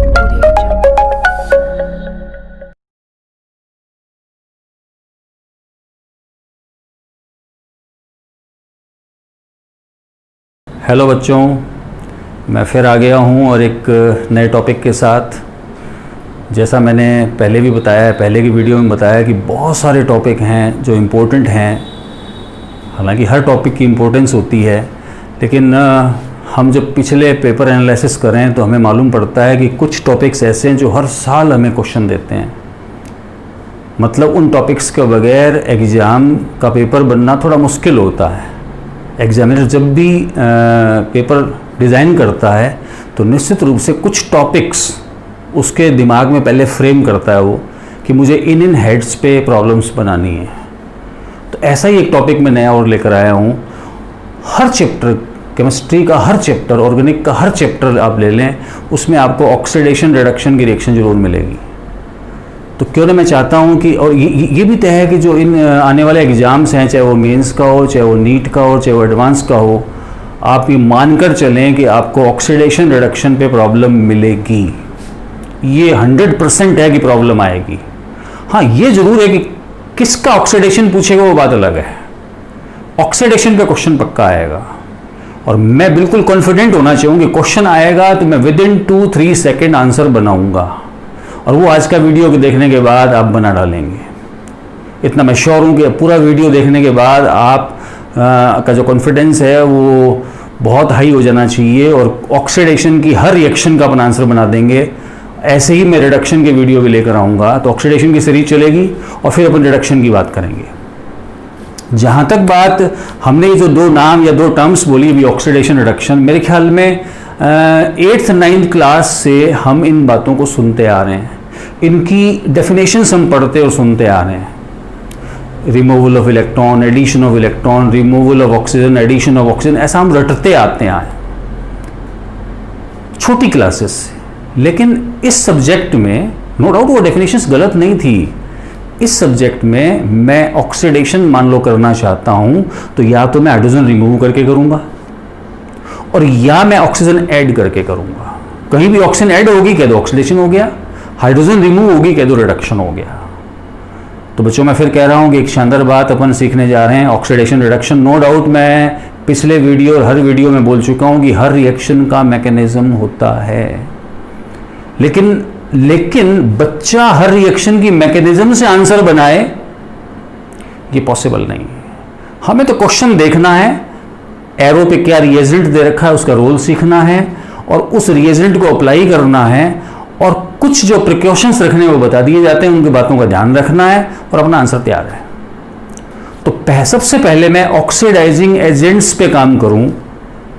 Hello बच्चों, मैं फिर आ गया हूँ और एक नए टॉपिक के साथ। जैसा मैंने पहले भी बताया, पहले की वीडियो में बताया कि बहुत सारे टॉपिक हैं जो इम्पोर्टेंट हैं। हालांकि हर टॉपिक की इम्पोर्टेंस होती है, लेकिन हम जब पिछले पेपर एनालिसिस करें तो हमें मालूम पड़ता है कि कुछ टॉपिक्स ऐसे हैं जो हर साल हमें क्वेश्चन देते हैं। मतलब उन टॉपिक्स के बगैर एग्ज़ाम का पेपर बनना थोड़ा मुश्किल होता है। एग्जामिनर जब भी पेपर डिज़ाइन करता है तो निश्चित रूप से कुछ टॉपिक्स उसके दिमाग में पहले फ्रेम करता है वो कि मुझे इन हेड्स पे प्रॉब्लम्स बनानी है। तो ऐसा ही एक टॉपिक मैं नया और लेकर आया हूँ। हर चैप्टर, केमिस्ट्री का हर चैप्टर, ऑर्गेनिक का हर चैप्टर आप ले लें, उसमें आपको ऑक्सीडेशन रिडक्शन की रिएक्शन जरूर मिलेगी। तो क्यों ना मैं चाहता हूँ कि, और ये भी तय है कि जो इन आने वाले एग्ज़ाम्स हैं, चाहे वो मेंस का हो, चाहे वो नीट का हो, चाहे वो एडवांस का हो, आप ये मानकर चलें कि आपको ऑक्सीडेशन रिडक्शन पे प्रॉब्लम मिलेगी। ये 100% है कि प्रॉब्लम आएगी। हाँ, ये ज़रूर है कि किसका ऑक्सीडेशन पूछेगा वो बात अलग है। ऑक्सीडेशन पे क्वेश्चन पक्का आएगा और मैं बिल्कुल कॉन्फिडेंट होना चाहूँगी क्वेश्चन आएगा तो मैं विदिन 2-3 सेकेंड आंसर बनाऊँगा, और वो आज का वीडियो देखने के बाद आप बना डालेंगे। इतना मैं श्योर हूँ कि पूरा वीडियो देखने के बाद आप का जो कॉन्फिडेंस है वो बहुत हाई हो जाना चाहिए और ऑक्सीडेशन की हर रिएक्शन का अपन आंसर बना देंगे। ऐसे ही मैं रिडक्शन के वीडियो भी लेकर आऊँगा, तो ऑक्सीडेशन की सीरीज चलेगी और फिर अपन रिडक्शन की बात करेंगे। जहाँ तक बात हमने ये जो 2 नाम या 2 टर्म्स बोली अभी, ऑक्सीडेशन रिडक्शन, मेरे ख्याल में 8th 9th क्लास से हम इन बातों को सुनते आ रहे हैं। इनकी डेफिनेशंस हम पढ़ते और सुनते आ रहे हैं। Removal of electron, addition of electron, removal of oxygen, addition of oxygen, ऐसा हम रटते आते आए छोटी क्लासेस से। लेकिन इस सब्जेक्ट में नो डाउट वो डेफिनेशंस गलत नहीं थी। इस सब्जेक्ट में मैं ऑक्सीडेशन मान लो करना चाहता हूं तो या तो मैं हाइड्रोजन रिमूव करके करूंगा और या मैं ऑक्सीजन ऐड करके करूंगा। कहीं भी ऑक्सीजन ऐड होगी कह दो ऑक्सीडेशन हो गया, हाइड्रोजन रिमूव होगी कह दो रिडक्शन हो गया। तो बच्चों मैं फिर कह रहा हूं कि एक शानदार बात अपन सीखने जा रहे हैं, ऑक्सीडेशन रिडक्शन। नो डाउट मैं पिछले वीडियो और हर वीडियो में बोल चुका हूं कि हर रिएक्शन का मैकेनिज्म होता है, लेकिन बच्चा हर रिएक्शन की मैकेनिज्म से आंसर बनाए ये पॉसिबल नहीं है। हमें तो क्वेश्चन देखना है, एरो पे क्या रिएजेंट दे रखा है उसका रोल सीखना है और उस रिएजेंट को अप्लाई करना है और कुछ जो प्रिकॉशंस रखने वो बता दिए जाते हैं, उनकी बातों का ध्यान रखना है और अपना आंसर तैयार है। तो सबसे पहले मैं ऑक्सीडाइजिंग एजेंट्स पे काम करूं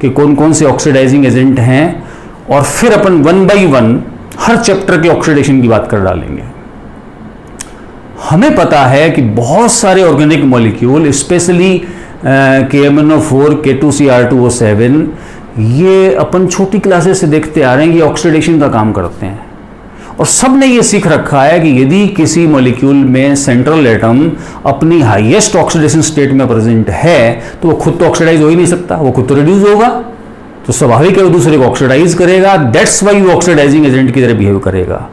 कि कौन कौन से ऑक्सीडाइजिंग एजेंट हैं और फिर अपन 1 by 1 हर चैप्टर के ऑक्सीडेशन की बात कर डालेंगे। हमें पता है कि बहुत सारे organic molecule, specially KMnO4, K2Cr2O7, ये अपन छोटी क्लासेस से देखते आ रहे हैं, ये ऑक्सीडेशन का काम करते हैं। और सब ने ये सीख रखा है कि यदि किसी मॉलिक्यूल में सेंट्रल एटम अपनी हाईएस्ट ऑक्सीडेशन स्टेट में प्रेजेंट है तो वो खुद तो ऑक्सीडाइज हो ही नहीं सकता, वो खुद तो रिड्यूस होगा। तो स्वाभाविक है वो दूसरे को ऑक्सीडाइज करेगा, दैट्स वाई वो ऑक्सीडाइजिंग एजेंट की तरह बिहेव करेगा।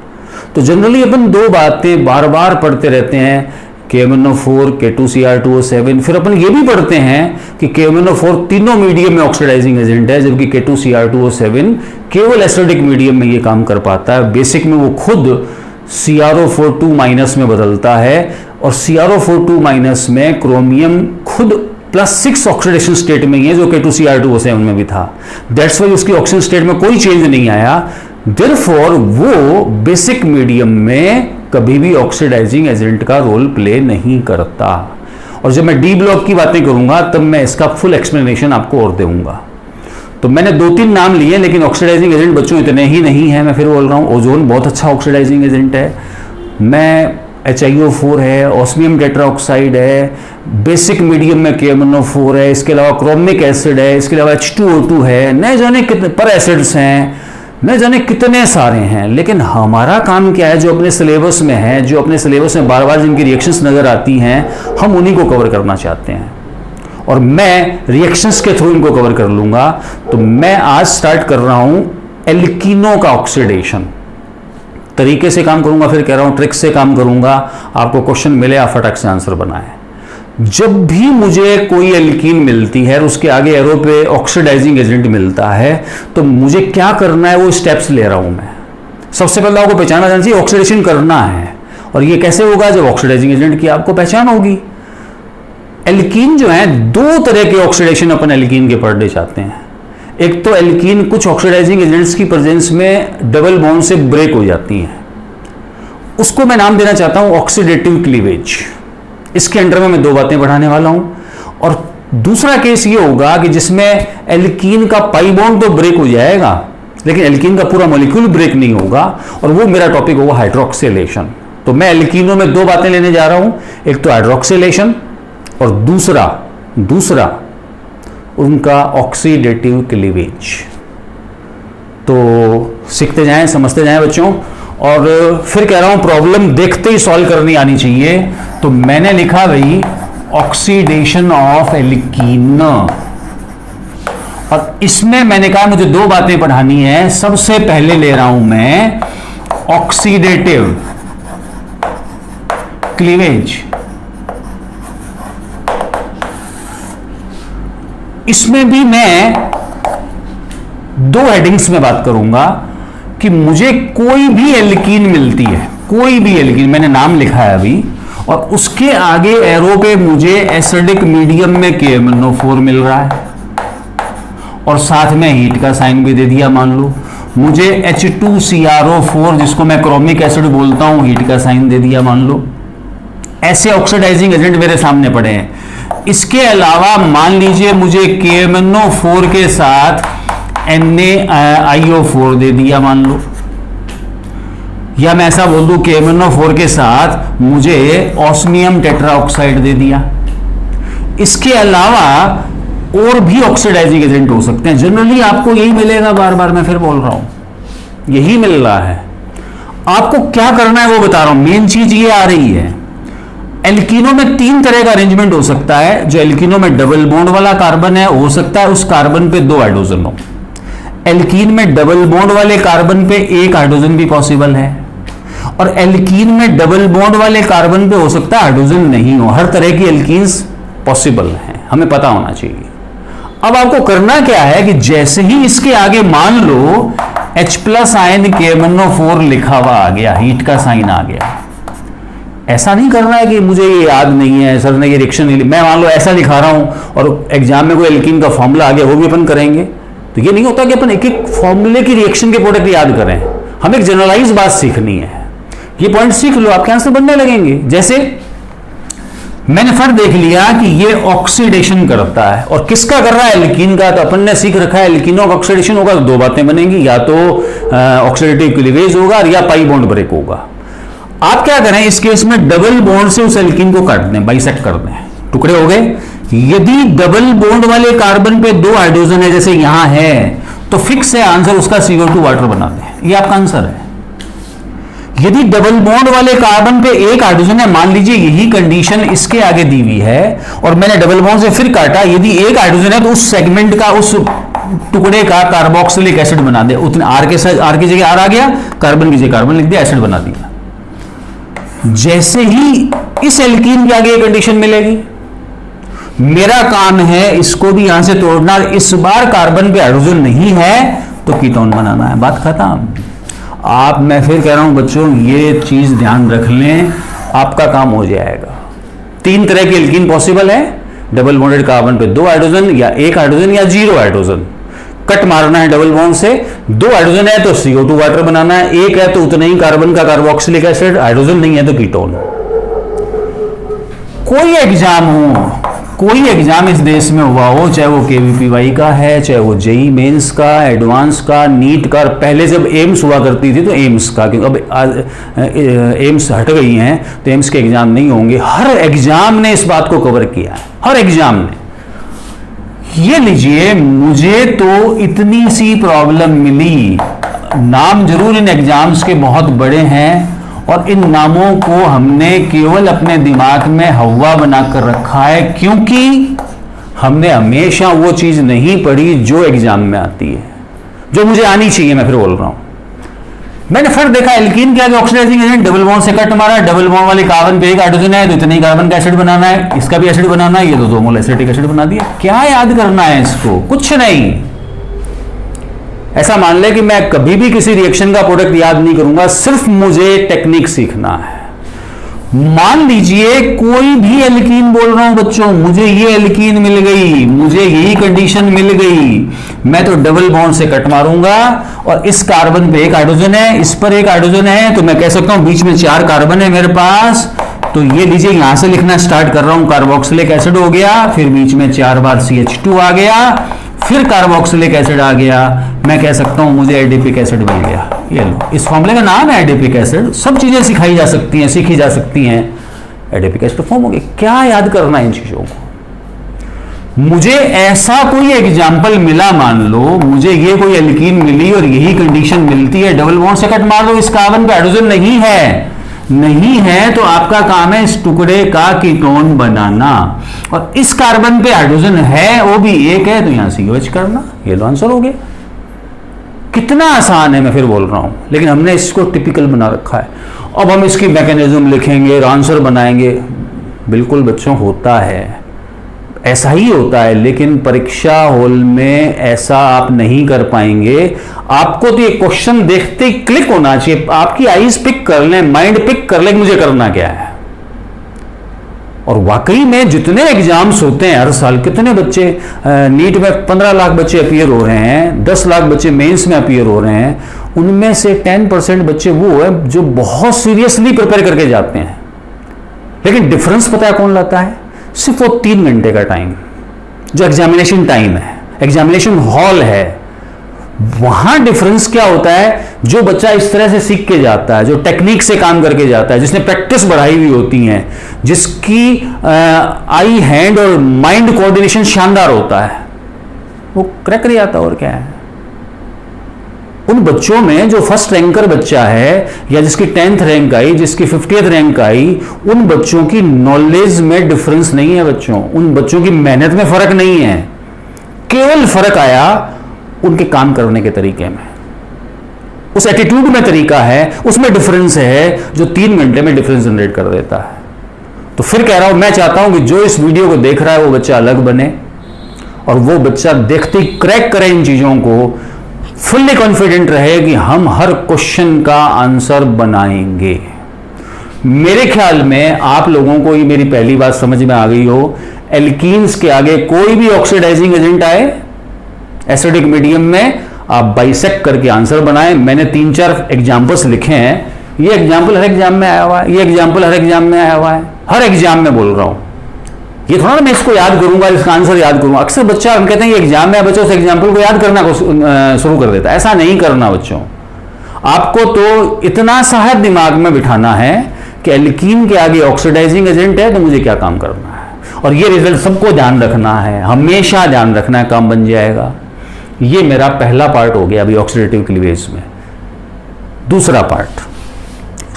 तो जनरली अपन 2 बातें बार बार पढ़ते रहते हैं, KMnO4, K2Cr2O7। फिर अपन ये भी पढ़ते हैं कि KMnO4 तीनों मीडियम में ऑक्सीडाइजिंग एजेंट है, जबकि K2Cr2O7 केवल एसिडिक मीडियम में ये काम कर पाता है। बेसिक में वो खुद CrO4 2- में बदलता है और CrO4 2- में क्रोमियम खुद +6 ऑक्सीडेशन स्टेट में ही है, जो K2Cr2O7 में भी था। दैट्स वाई उसकी ऑक्सीजन स्टेट में कोई चेंज नहीं आया। देयरफॉर वो बेसिक मीडियम में कभी भी ऑक्सीडाइजिंग एजेंट का रोल प्ले नहीं करता। और जब मैं डी ब्लॉक की बातें करूंगा तब मैं इसका फुल एक्सप्लेनेशन आपको और दूंगा। तो मैंने 2-3 नाम लिए, लेकिन ऑक्सीडाइजिंग एजेंट बच्चों इतने ही नहीं है। मैं फिर बोल रहा हूँ, ओजोन बहुत अच्छा ऑक्सीडाइजिंग एजेंट है, मैं HiO4 है, ऑस्मियम टेट्राऑक्साइड है, बेसिक मीडियम में KMnO4 है, इसके अलावा क्रोमिक एसिड है, इसके अलावा H2O2 है, न जाने कितने पर एसिड्स हैं, न जाने कितने सारे हैं। लेकिन हमारा काम क्या है, जो अपने सिलेबस में है, जो अपने सिलेबस में बार बार जिनकी रिएक्शंस नजर आती हैं, हम उन्हीं को कवर करना चाहते हैं और मैं रिएक्शंस के थ्रू इनको कवर कर लूंगा। तो मैं आज स्टार्ट कर रहा हूं एल्कीनों का ऑक्सीडेशन। तरीके से काम करूंगा, फिर कह रहा हूं ट्रिक से काम करूंगा, आपको क्वेश्चन मिले आप फटाक से आंसर बनाएं। जब भी मुझे कोई एल्कीन मिलती है और उसके आगे एरो पे ऑक्सीडाइजिंग एजेंट मिलता है, तो मुझे क्या करना है वो स्टेप्स ले रहा हूं मैं। सबसे पहले आपको पहचाना जाना चाहिए, ऑक्सीडेशन करना है। और ये कैसे होगा? जब ऑक्सीडाइजिंग एजेंट की आपको पहचान होगी। एल्कीन जो है, दो तरह के ऑक्सीडेशन अपन एल्कीन के पढ़ने चाहते हैं। एक तो एल्कीन कुछ ऑक्सीडाइजिंग एजेंट्स की प्रेजेंस में डबल बॉन्ड से ब्रेक हो जाती हैं, उसको मैं नाम देना चाहता हूं ऑक्सीडेटिव क्लीवेज। इसके अंडर में मैं दो बातें पढ़ाने वाला हूं। और दूसरा केस ये होगा कि जिसमें एल्कीन का पाई बॉन्ड तो ब्रेक हो जाएगा, लेकिन एल्कीन का पूरा मॉलिक्यूल ब्रेक नहीं होगा, और वो मेरा टॉपिक होगा हाइड्रोक्सिलेशन। तो मैं एल्कीनों में दो बातें लेने जा रहा हूं, एक तो हाइड्रोक्सिलेशन और दूसरा उनका ऑक्सीडेटिव क्लीवेज। तो सीखते जाएं, समझते जाएं बच्चों। और फिर कह रहा हूं प्रॉब्लम देखते ही सॉल्व करनी आनी चाहिए। तो मैंने लिखा भाई ऑक्सीडेशन ऑफ एल्कीन, और इसमें मैंने कहा मुझे दो बातें पढ़ानी है। सबसे पहले ले रहा हूं मैं ऑक्सीडेटिव क्लीवेज। इसमें भी मैं दो हेडिंग्स में बात करूंगा कि मुझे कोई भी एल्कीन मिलती है, कोई भी एल्कीन, मैंने नाम लिखा है अभी, और उसके आगे एरो पे मुझे एसिडिक मीडियम में KMnO4 मिल रहा है, और साथ में हीट का साइन भी दे दिया। मान लो मुझे H2CrO4 जिसको मैं क्रोमिक एसिड बोलता हूं, हीट का साइन दे दिया मान लो। ऐसे ऑक्सीडाइजिंग एजेंट मेरे सामने पड़े हैं। इसके अलावा मान लीजिए मुझे KMnO4 के साथ NaIO4 दे दिया मान लो, या मैं ऐसा बोल दूं KMnO4 के साथ मुझे ऑस्मियम टेट्राऑक्साइड दे दिया। इसके अलावा और भी ऑक्सीडाइजिंग एजेंट हो सकते हैं। जनरली आपको यही मिलेगा, बार बार मैं फिर बोल रहा हूं, यही मिल रहा है। आपको क्या करना है वो बता रहा हूं, मेन चीज ये आ रही है। एल्कीनों में तीन तरह का अरेंजमेंट हो सकता है। जो एल्कीनों में डबल बॉन्ड वाला कार्बन है, हो सकता है उस कार्बन पे दो हाइड्रोजन हो। एल्कीन में डबल बॉन्ड वाले कार्बन पे एक हाइड्रोजन भी पॉसिबल है, और एल्कीन में डबल बॉन्ड वाले कार्बन पे हो सकता है हाइड्रोजन नहीं हो। हर तरह की एल्कीन्स पॉसिबल हैं, हमें पता होना चाहिए। अब आपको करना क्या है कि जैसे ही इसके आगे मान लो H+ आयन KMnO4 लिखा हुआ आ गया, हीट का साइन आ गया, ऐसा नहीं करना है कि मुझे ये याद नहीं है, सर ने ये रिएक्शन नहीं, मैं मान लो ऐसा लिखा रहा हूं और एग्जाम में कोई एल्कीन का फॉर्मूला आ गया, वो भी अपन करेंगे। तो ये नहीं होता कि अपन एक एक फॉर्मूले की रिएक्शन के प्रोडक्ट याद करें, हमें एक जनरलाइज बात सीखनी है। ये पॉइंट सीख लो, आपके आंसर बनने लगेंगे। जैसे मैंने फर्क देख लिया कि ये ऑक्सीडेशन करता है, और किसका कर रहा है? एल्कीन का। तो अपन ने सीख रखा है एल्कीनों का ऑक्सीडेशन होगा तो दो बातें बनेंगी, या तो ऑक्सीडेटिव क्लीवेज होगा या पाई बॉन्ड ब्रेक होगा। आप क्या करें इस केस में, डबल बॉन्ड से उस एल्कीन को काट दें, बाइसेक्ट कर दें, टुकड़े हो गए। यदि डबल बॉन्ड वाले कार्बन पे दो हाइड्रोजन है जैसे यहां है, तो फिक्स है आंसर उसका CO2 वाटर बना दें, ये आपका आंसर है। यदि डबल बॉन्ड वाले कार्बन पे एक हाइड्रोजन है, मान लीजिए यही कंडीशन इसके आगे दी हुई है, और मैंने डबल बॉन्ड से फिर काटा, यदि एक हाइड्रोजन है तो उस सेगमेंट का, उस टुकड़े का कार्बोक्सिलिक एसिड बना दे। उतने आर की जगह आर आ गया, कार्बन की जगह कार्बन लिख दिया, एसिड बना दिया। जैसे ही इस एल्कीन के आगे ये कंडीशन मिलेगी, मेरा काम है इसको भी यहां से तोड़ना। इस बार कार्बन पे हाइड्रोजन नहीं है तो कीटोन बनाना है, बात खत्म। आप, मैं फिर कह रहा हूं बच्चों, ये चीज ध्यान रख लें, आपका काम हो जाएगा। तीन तरह के एल्कीन पॉसिबल है, डबल बॉन्डेड कार्बन पे दो हाइड्रोजन, या एक हाइड्रोजन, या जीरो हाइड्रोजन। कट मारना है डबल बॉन्ड से, दो हाइड्रोजन है तो CO2 वाटर बनाना है, एक है तो उतना ही कार्बन का कार्बोक्सिलिक एसिड, हाइड्रोजन नहीं है तो कीटोन। कोई एग्जाम हो, कोई एग्जाम इस देश में हुआ हो, चाहे वो KVPY का है, चाहे वो JEE मेंस का, एडवांस का, नीट का, पहले जब एम्स हुआ करती थी तो एम्स का, क्योंकि अब एम्स हट गई हैं तो एम्स के एग्जाम नहीं होंगे। हर एग्जाम ने इस बात को कवर किया है, हर एग्जाम ने। ये लीजिए, मुझे तो इतनी सी प्रॉब्लम मिली, नाम जरूर इन एग्जाम्स के बहुत बड़े हैं, और इन नामों को हमने केवल अपने दिमाग में हवा बनाकर रखा है, क्योंकि हमने हमेशा वो चीज नहीं पढ़ी जो एग्जाम में आती है, जो मुझे आनी चाहिए। मैं फिर बोल रहा हूं, मैंने फिर देखा एल्कीन के आगे ऑक्सीडाइजिंग एजेंट डबल बॉन्ड से कट मारा, डबल बॉन्ड वाले कार्बन पे एक हाइड्रोजन है तो इतने ही कार्बन का एसिड बनाना है, इसका भी एसिड बनाना है, ये तो 2 मोल एसिटिक एसिड बना दिया। क्या याद करना है इसको? कुछ नहीं। ऐसा मान ले कि मैं कभी भी किसी रिएक्शन का प्रोडक्ट याद नहीं करूंगा, सिर्फ मुझे टेक्निक सीखना है। मान लीजिए कोई भी एल्कीन बोल रहा हूं बच्चों, मुझे ये एल्कीन मिल गई, मुझे यही कंडीशन मिल गई, मैं तो डबल बॉन्ड से कट मारूंगा और इस कार्बन पे एक हाइड्रोजन है, इस पर एक हाइड्रोजन है, तो मैं कह सकता हूं बीच में 4 कार्बन है मेरे पास। तो ये लीजिए यहां से लिखना स्टार्ट कर रहा हूं, कार्बोक्सिलिक एसिड हो गया, फिर बीच में 4 बार CH2 आ गया, फिर कार्बोक्सिलिक एसिड आ गया, मैं कह सकता हूं मुझे एडिपिक एसिड मिल गया। ये लो, इस फॉर्मूले का नाम है एडिपिक एसिड। सब चीजें सिखाई जा सकती हैं, सीखी जा सकती हैं, एडिपिक एसिड फॉर्म हो गया। क्या याद करना है इन चीजों को? मुझे ऐसा कोई एग्जाम्पल मिला, मान लो मुझे ये कोई एल्कीन मिली और यही कंडीशन मिलती है, डबल बॉन्ड से कट मार दो, इस कार्बन पे हाइड्रोजन नहीं है तो आपका काम है इस टुकड़े का कीटोन बनाना, और इस कार्बन पे हाइड्रोजन है, वो भी एक है, तो यहां COH करना। ये लो आंसर हो गया। कितना आसान है, मैं फिर बोल रहा हूं, लेकिन हमने इसको टिपिकल बना रखा है। अब हम इसकी मैकेनिज्म लिखेंगे, आंसर बनाएंगे। बिल्कुल बच्चों, होता है, ऐसा ही होता है, लेकिन परीक्षा हॉल में ऐसा आप नहीं कर पाएंगे। आपको तो ये क्वेश्चन देखते ही क्लिक होना चाहिए, आपकी आईज पिक कर लें, माइंड पिक कर ले कि मुझे करना क्या है। और वाकई में जितने एग्जाम्स होते हैं हर साल, कितने बच्चे नीट में 15 लाख बच्चे अपीयर हो रहे हैं, 10 लाख बच्चे मेंस में अपीयर हो रहे हैं, उनमें से 10% बच्चे वो है जो बहुत सीरियसली प्रिपेयर करके जाते हैं। लेकिन डिफरेंस पता है कौन लाता है? सिर्फ वो 3 घंटे का टाइम जो एग्जामिनेशन टाइम है, एग्जामिनेशन हॉल है, वहां डिफरेंस क्या होता है? जो बच्चा इस तरह से सीख के जाता है, जो टेक्निक से काम करके जाता है, जिसने प्रैक्टिस बढ़ाई हुई होती है, जिसकी आई हैंड और माइंड कोऑर्डिनेशन शानदार होता है, वो क्रैक नहीं आता। और क्या है? उन बच्चों में जो फर्स्ट रैंकर बच्चा है या जिसकी 10th रैंक आई, जिसकी 50th रैंक आई, उन बच्चों की नॉलेज में डिफरेंस नहीं है बच्चों, उन बच्चों की मेहनत में फर्क नहीं है, केवल फर्क आया उनके काम करने के तरीके में, उस एटीट्यूड में तरीका है, उसमें डिफरेंस है जो 3 घंटे में डिफरेंस जनरेट कर देता है। तो फिर कह रहा हूं, मैं चाहता हूं कि जो इस वीडियो को देख रहा है वो बच्चा अलग बने, और वो बच्चा देखते ही क्रैक करे इन चीजों को, फुल्ली कॉन्फिडेंट रहे कि हम हर क्वेश्चन का आंसर बनाएंगे। मेरे ख्याल में आप लोगों को ये मेरी पहली बात समझ में आ गई हो। एल्कीन्स के आगे कोई भी ऑक्सीडाइजिंग एजेंट आए एसिडिक मीडियम में, आप बाइसेक्ट करके आंसर बनाएं। मैंने 3-4 एग्जाम्पल्स लिखे हैं, ये एग्जाम्पल हर एग्जाम में आया हुआ है, ये एग्जाम्पल हर एग्जाम में आया हुआ है, हर एग्जाम में बोल रहा हूं। ये थोड़ा ना मैं इसको याद करूंगा, इसका आंसर याद करूंगा। अक्सर बच्चा, हम कहते हैं ये एग्जाम में, बच्चों उस एग्जाम्पल को याद करना शुरू कर देता है। ऐसा नहीं करना बच्चों, आपको तो इतना सा है दिमाग में बिठाना है कि एल्कीन के आगे ऑक्सीडाइजिंग एजेंट है तो मुझे क्या काम करना है, और ये रिजल्ट सबको ध्यान रखना है, हमेशा ध्यान रखना है, काम बन जाएगा। ये मेरा पहला पार्ट हो गया अभी ऑक्सीडेटिव क्लीवेज में। दूसरा पार्ट,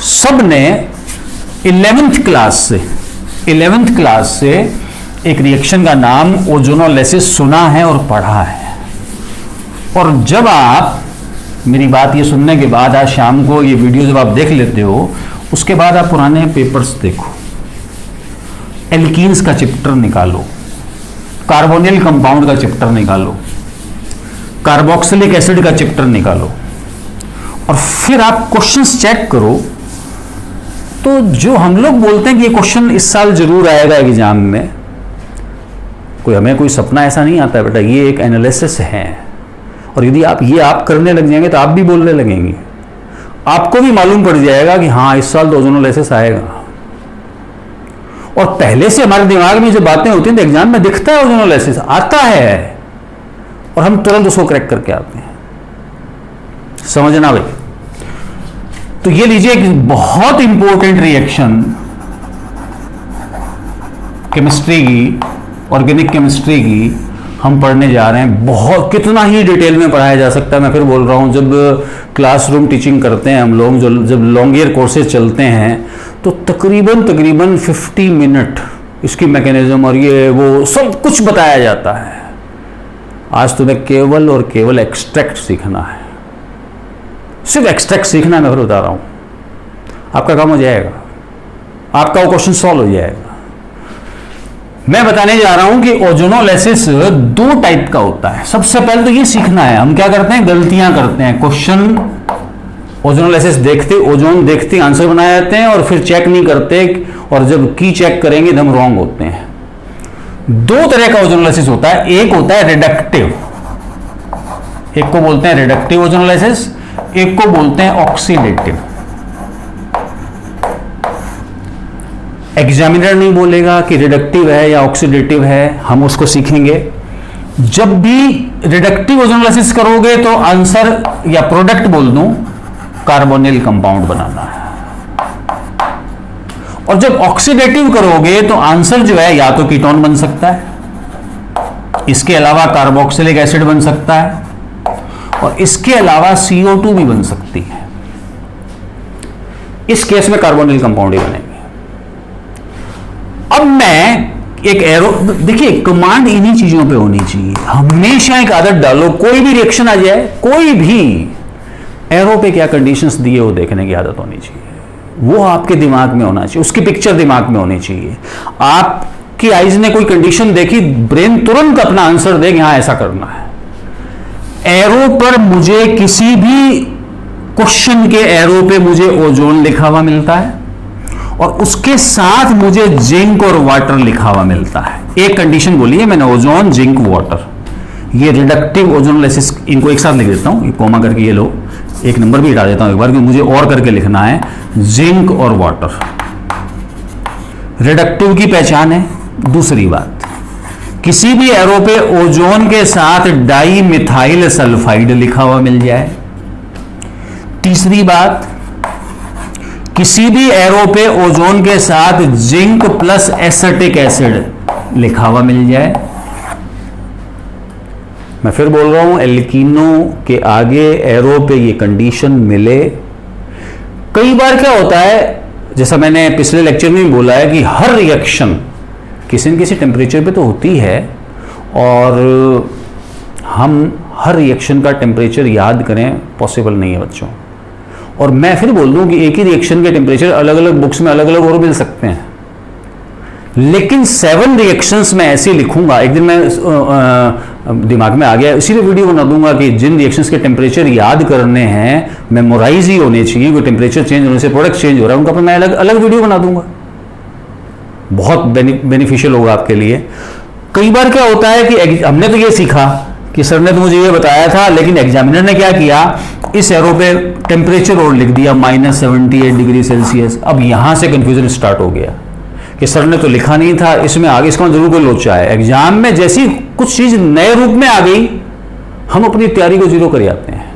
सबने 11th क्लास से एक रिएक्शन का नाम ओजोनोलाइसिस सुना है और पढ़ा है। और जब आप मेरी बात ये सुनने के बाद आज शाम को ये वीडियो जब आप देख लेते हो, उसके बाद आप पुराने पेपर्स देखो, एल्कीन्स का चैप्टर निकालो, कार्बोनिल कंपाउंड का चैप्टर निकालो, कार्बोक्सिलिक एसिड का चैप्टर निकालो, और फिर आप क्वेश्चंस चेक करो। तो जो हम लोग बोलते हैं कि ये क्वेश्चन इस साल जरूर आएगा एग्जाम में, हमें कोई सपना ऐसा नहीं आता है बेटा, ये एक एनालिसिस है। और यदि आप करने लग जाएंगे तो आप भी बोलने लगेंगे, आपको भी मालूम पड़ जाएगा कि हाँ इस साल तो ओजोनोलाइसिस आएगा। और पहले से हमारे दिमाग में जो बातें होती हैं तो एग्जाम में दिखता है ओजोनोलाइसिस आता है, और हम तुरंत उसको क्रैक करके आते हैं। समझना भाई। तो ये लीजिए एक बहुत इंपॉर्टेंट रिएक्शन केमिस्ट्री की, ऑर्गेनिक केमिस्ट्री की हम पढ़ने जा रहे हैं। बहुत कितना ही डिटेल में पढ़ाया जा सकता है। मैं फिर बोल रहा हूँ, जब क्लासरूम टीचिंग करते हैं हम लोग, जब लॉन्ग ईयर कोर्सेज चलते हैं, तो तकरीबन 50 मिनट इसकी मैकेनिज्म और ये वो सब कुछ बताया जाता है। आज तुम्हें केवल और केवल एक्सट्रैक्ट सीखना है, सिर्फ एक्सट्रैक्ट सीखना है, मैं फिर बता रहा हूं, आपका काम हो जाएगा, आपका वो क्वेश्चन सॉल्व हो जाएगा। मैं बताने जा रहा हूं कि ओजोनोलाइसिस दो टाइप का होता है। सबसे पहले तो ये सीखना है, हम क्या करते हैं, गलतियां करते हैं। क्वेश्चन ओजोनोलाइसिस देखते, ओजोन देखते आंसर बनाए जाते हैं और फिर चेक नहीं करते, और जब की चेक करेंगे तो हम रॉन्ग होते हैं। दो तरह का ओजोनोलाइसिस होता है, एक होता है रिडक्टिव, एक को बोलते हैं रिडक्टिव ओजोनोलाइसिस, एक को बोलते हैं ऑक्सीडेटिव। एग्जामिनर नहीं बोलेगा कि रिडक्टिव है या ऑक्सीडेटिव है, हम उसको सीखेंगे। जब भी रिडक्टिव ओजोनोलाइसिस करोगे तो आंसर या प्रोडक्ट बोल दूं, कार्बोनिल कंपाउंड बनाना है, और जब ऑक्सीडेटिव करोगे तो आंसर जो है या तो कीटोन बन सकता है, इसके अलावा कार्बोक्सिलिक एसिड बन सकता है, और इसके अलावा CO2 भी बन सकती है। इस केस में कार्बोनिल कंपाउंड ही बनेंगे। अब मैं एक एरो, देखिए कमांड इन्हीं चीजों पे होनी चाहिए। हमेशा एक आदत डालो, कोई भी रिएक्शन आ जाए, कोई भी एरो पे क्या कंडीशंस दिए वो देखने की आदत होनी चाहिए। वो आपके दिमाग में होना चाहिए, उसकी पिक्चर दिमाग में होनी चाहिए। आपकी आइज ने कोई कंडीशन देखी, ब्रेन तुरंत अपना आंसर दे कि हाँ ऐसा करना है। एरो पर मुझे किसी भी क्वेश्चन के एरो पे मुझे ओजोन लिखा हुआ मिलता है, और उसके साथ मुझे जिंक और वाटर लिखा हुआ मिलता है। एक कंडीशन बोली है मैंने, ओजोन, जिंक, वाटर। ये रिडक्टिव ओजोनोलाइसिस, इनको एक साथ लिख देता हूं, कोमा करके ये लो, एक नंबर भी हटा देता हूं एक बार, क्योंकि मुझे और करके लिखना है। जिंक और वाटर रिडक्टिव की पहचान है। दूसरी बात, किसी भी एरो पे ओजोन के साथ डाई मिथाइल सल्फाइड लिखा हुआ मिल जाए। तीसरी बात, किसी भी एरो पे ओजोन के साथ जिंक प्लस एसिटिक एसिड लिखा हुआ मिल जाए। मैं फिर बोल रहा हूं, एल्कीनो के आगे एरो पे ये कंडीशन मिले। कई बार क्या होता है, जैसा मैंने पिछले लेक्चर में भी बोला है कि हर रिएक्शन किसी न किसी टेम्परेचर पे तो होती है, और हम हर रिएक्शन का टेम्परेचर याद करें पॉसिबल नहीं है बच्चों। और मैं फिर बोल दूं कि एक ही रिएक्शन के टेम्परेचर अलग अलग बुक्स में अलग अलग और मिल सकते हैं, लेकिन 7 रिएक्शंस में ऐसे लिखूंगा। एक दिन मैं दिमाग में आ गया, इसीलिए वीडियो बना दूंगा कि जिन रिएक्शंस के टेम्परेचर याद करने हैं, मेमोराइज ही होने चाहिए, कोई टेम्परेचर चेंज होने से प्रोडक्ट चेंज हो रहा है उनका, पर मैं अलग अलग वीडियो बना दूंगा, बहुत बेनिफिशियल होगा आपके लिए। कई बार क्या होता है कि हमने तो ये सीखा कि सर ने तो मुझे ये बताया था, लेकिन एग्जामिनर ने क्या किया, इस एरो पे टेम्परेचर और लिख दिया -78 डिग्री सेल्सियस। अब यहां से कंफ्यूजन स्टार्ट हो गया कि सर ने तो लिखा नहीं था, इसमें आगे इसका जरूर कोई लोचा है। एग्जाम में जैसी कुछ चीज नए रूप में आ गई, हम अपनी तैयारी को जीरो कर जाते हैं।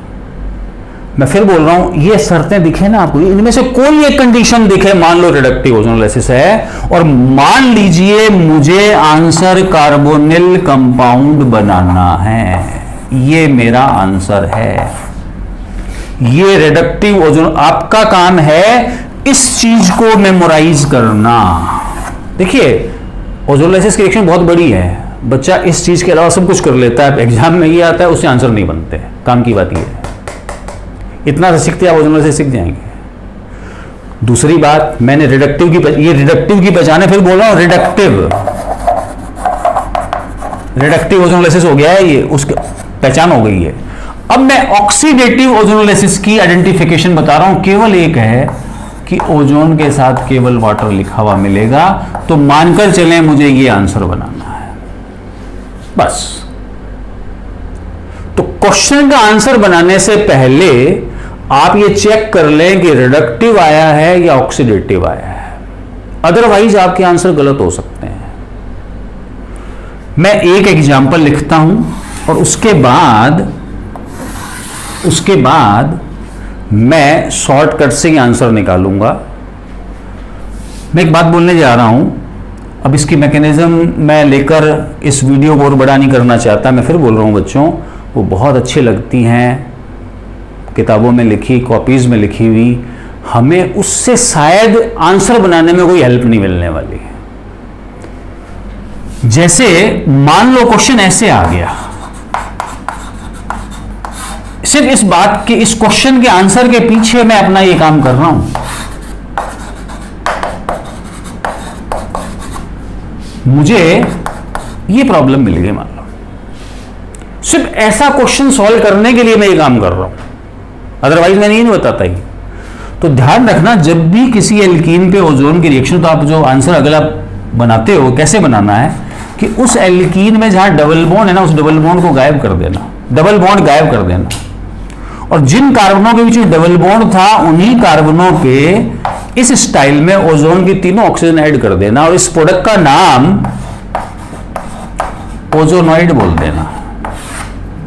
मैं फिर बोल रहा हूं, ये शर्तें दिखे ना आपको, इनमें से कोई एक कंडीशन दिखे, मान लो रिडक्टिव ओजोनोलाइसिस है, और मान लीजिए मुझे आंसर कार्बोनिल कंपाउंड बनाना है, ये मेरा आंसर है। ये रिडक्टिव ओजोन, आपका काम है इस चीज को मेमोराइज करना। देखिए ओजोनोलाइसिस की रिएक्शन बहुत बड़ी है, बच्चा इस चीज के अलावा सब कुछ कर लेता है, एग्जाम में ये आता है, उससे आंसर नहीं बनते। काम की बात ये है, इतना से सीखते आप ओजोनोलाइसिस सीख जाएंगे। दूसरी बात, मैंने रिडक्टिव की, ये रिडक्टिव की पहचान है, फिर बोल रहा हूं रिडक्टिव ओजोनोलाइसिस हो गया है, ये उसकी पहचान हो गई है। अब मैं ऑक्सीडेटिव ओजोनोलाइसिस की आइडेंटिफिकेशन बता रहा हूं। केवल एक है कि ओजोन के साथ केवल वाटर लिखा हुआ मिलेगा, तो मानकर चलें मुझे ये आंसर बनाना है, बस। तो क्वेश्चन का आंसर बनाने से पहले आप ये चेक कर लें कि रिडक्टिव आया है या ऑक्सीडेटिव आया है, अदरवाइज आपके आंसर गलत हो सकते हैं। मैं एक एग्जाम्पल लिखता हूं और उसके बाद मैं शॉर्टकट से ही आंसर निकालूंगा। मैं एक बात बोलने जा रहा हूं, अब इसकी मैकेनिज्म मैं लेकर इस वीडियो को और बड़ा नहीं करना चाहता। मैं फिर बोल रहा हूं बच्चों, वो बहुत अच्छी लगती हैं, किताबों में लिखी, कॉपीज में लिखी हुई, हमें उससे शायद आंसर बनाने में कोई हेल्प नहीं मिलने वाली। जैसे मान लो क्वेश्चन ऐसे आ गया, सिर्फ इस बात के, इस क्वेश्चन के आंसर के पीछे मैं अपना ये काम कर रहा हूं। मुझे ये प्रॉब्लम मिल गई, मान लो, सिर्फ ऐसा क्वेश्चन सॉल्व करने के लिए मैं ये काम कर रहा हूं, अदरवाइज मैं नहीं बताता ही। तो ध्यान रखना, जब भी किसी एल्कीन पे ओजोन की रिएक्शन, तो आप जो आंसर अगला बनाते हो कैसे बनाना है कि उस एल्कीन में जहां डबल बॉन्ड है ना, उस डबल बॉन्ड को गायब कर देना, डबल बॉन्ड गायब कर देना, और जिन कार्बनों के बीच डबल बॉन्ड था उन्हीं कार्बनों पे इस स्टाइल में ओजोन की तीनों ऑक्सीजन ऐड कर देना, और इस प्रोडक्ट का नाम ओजोनॉइड बोल देना।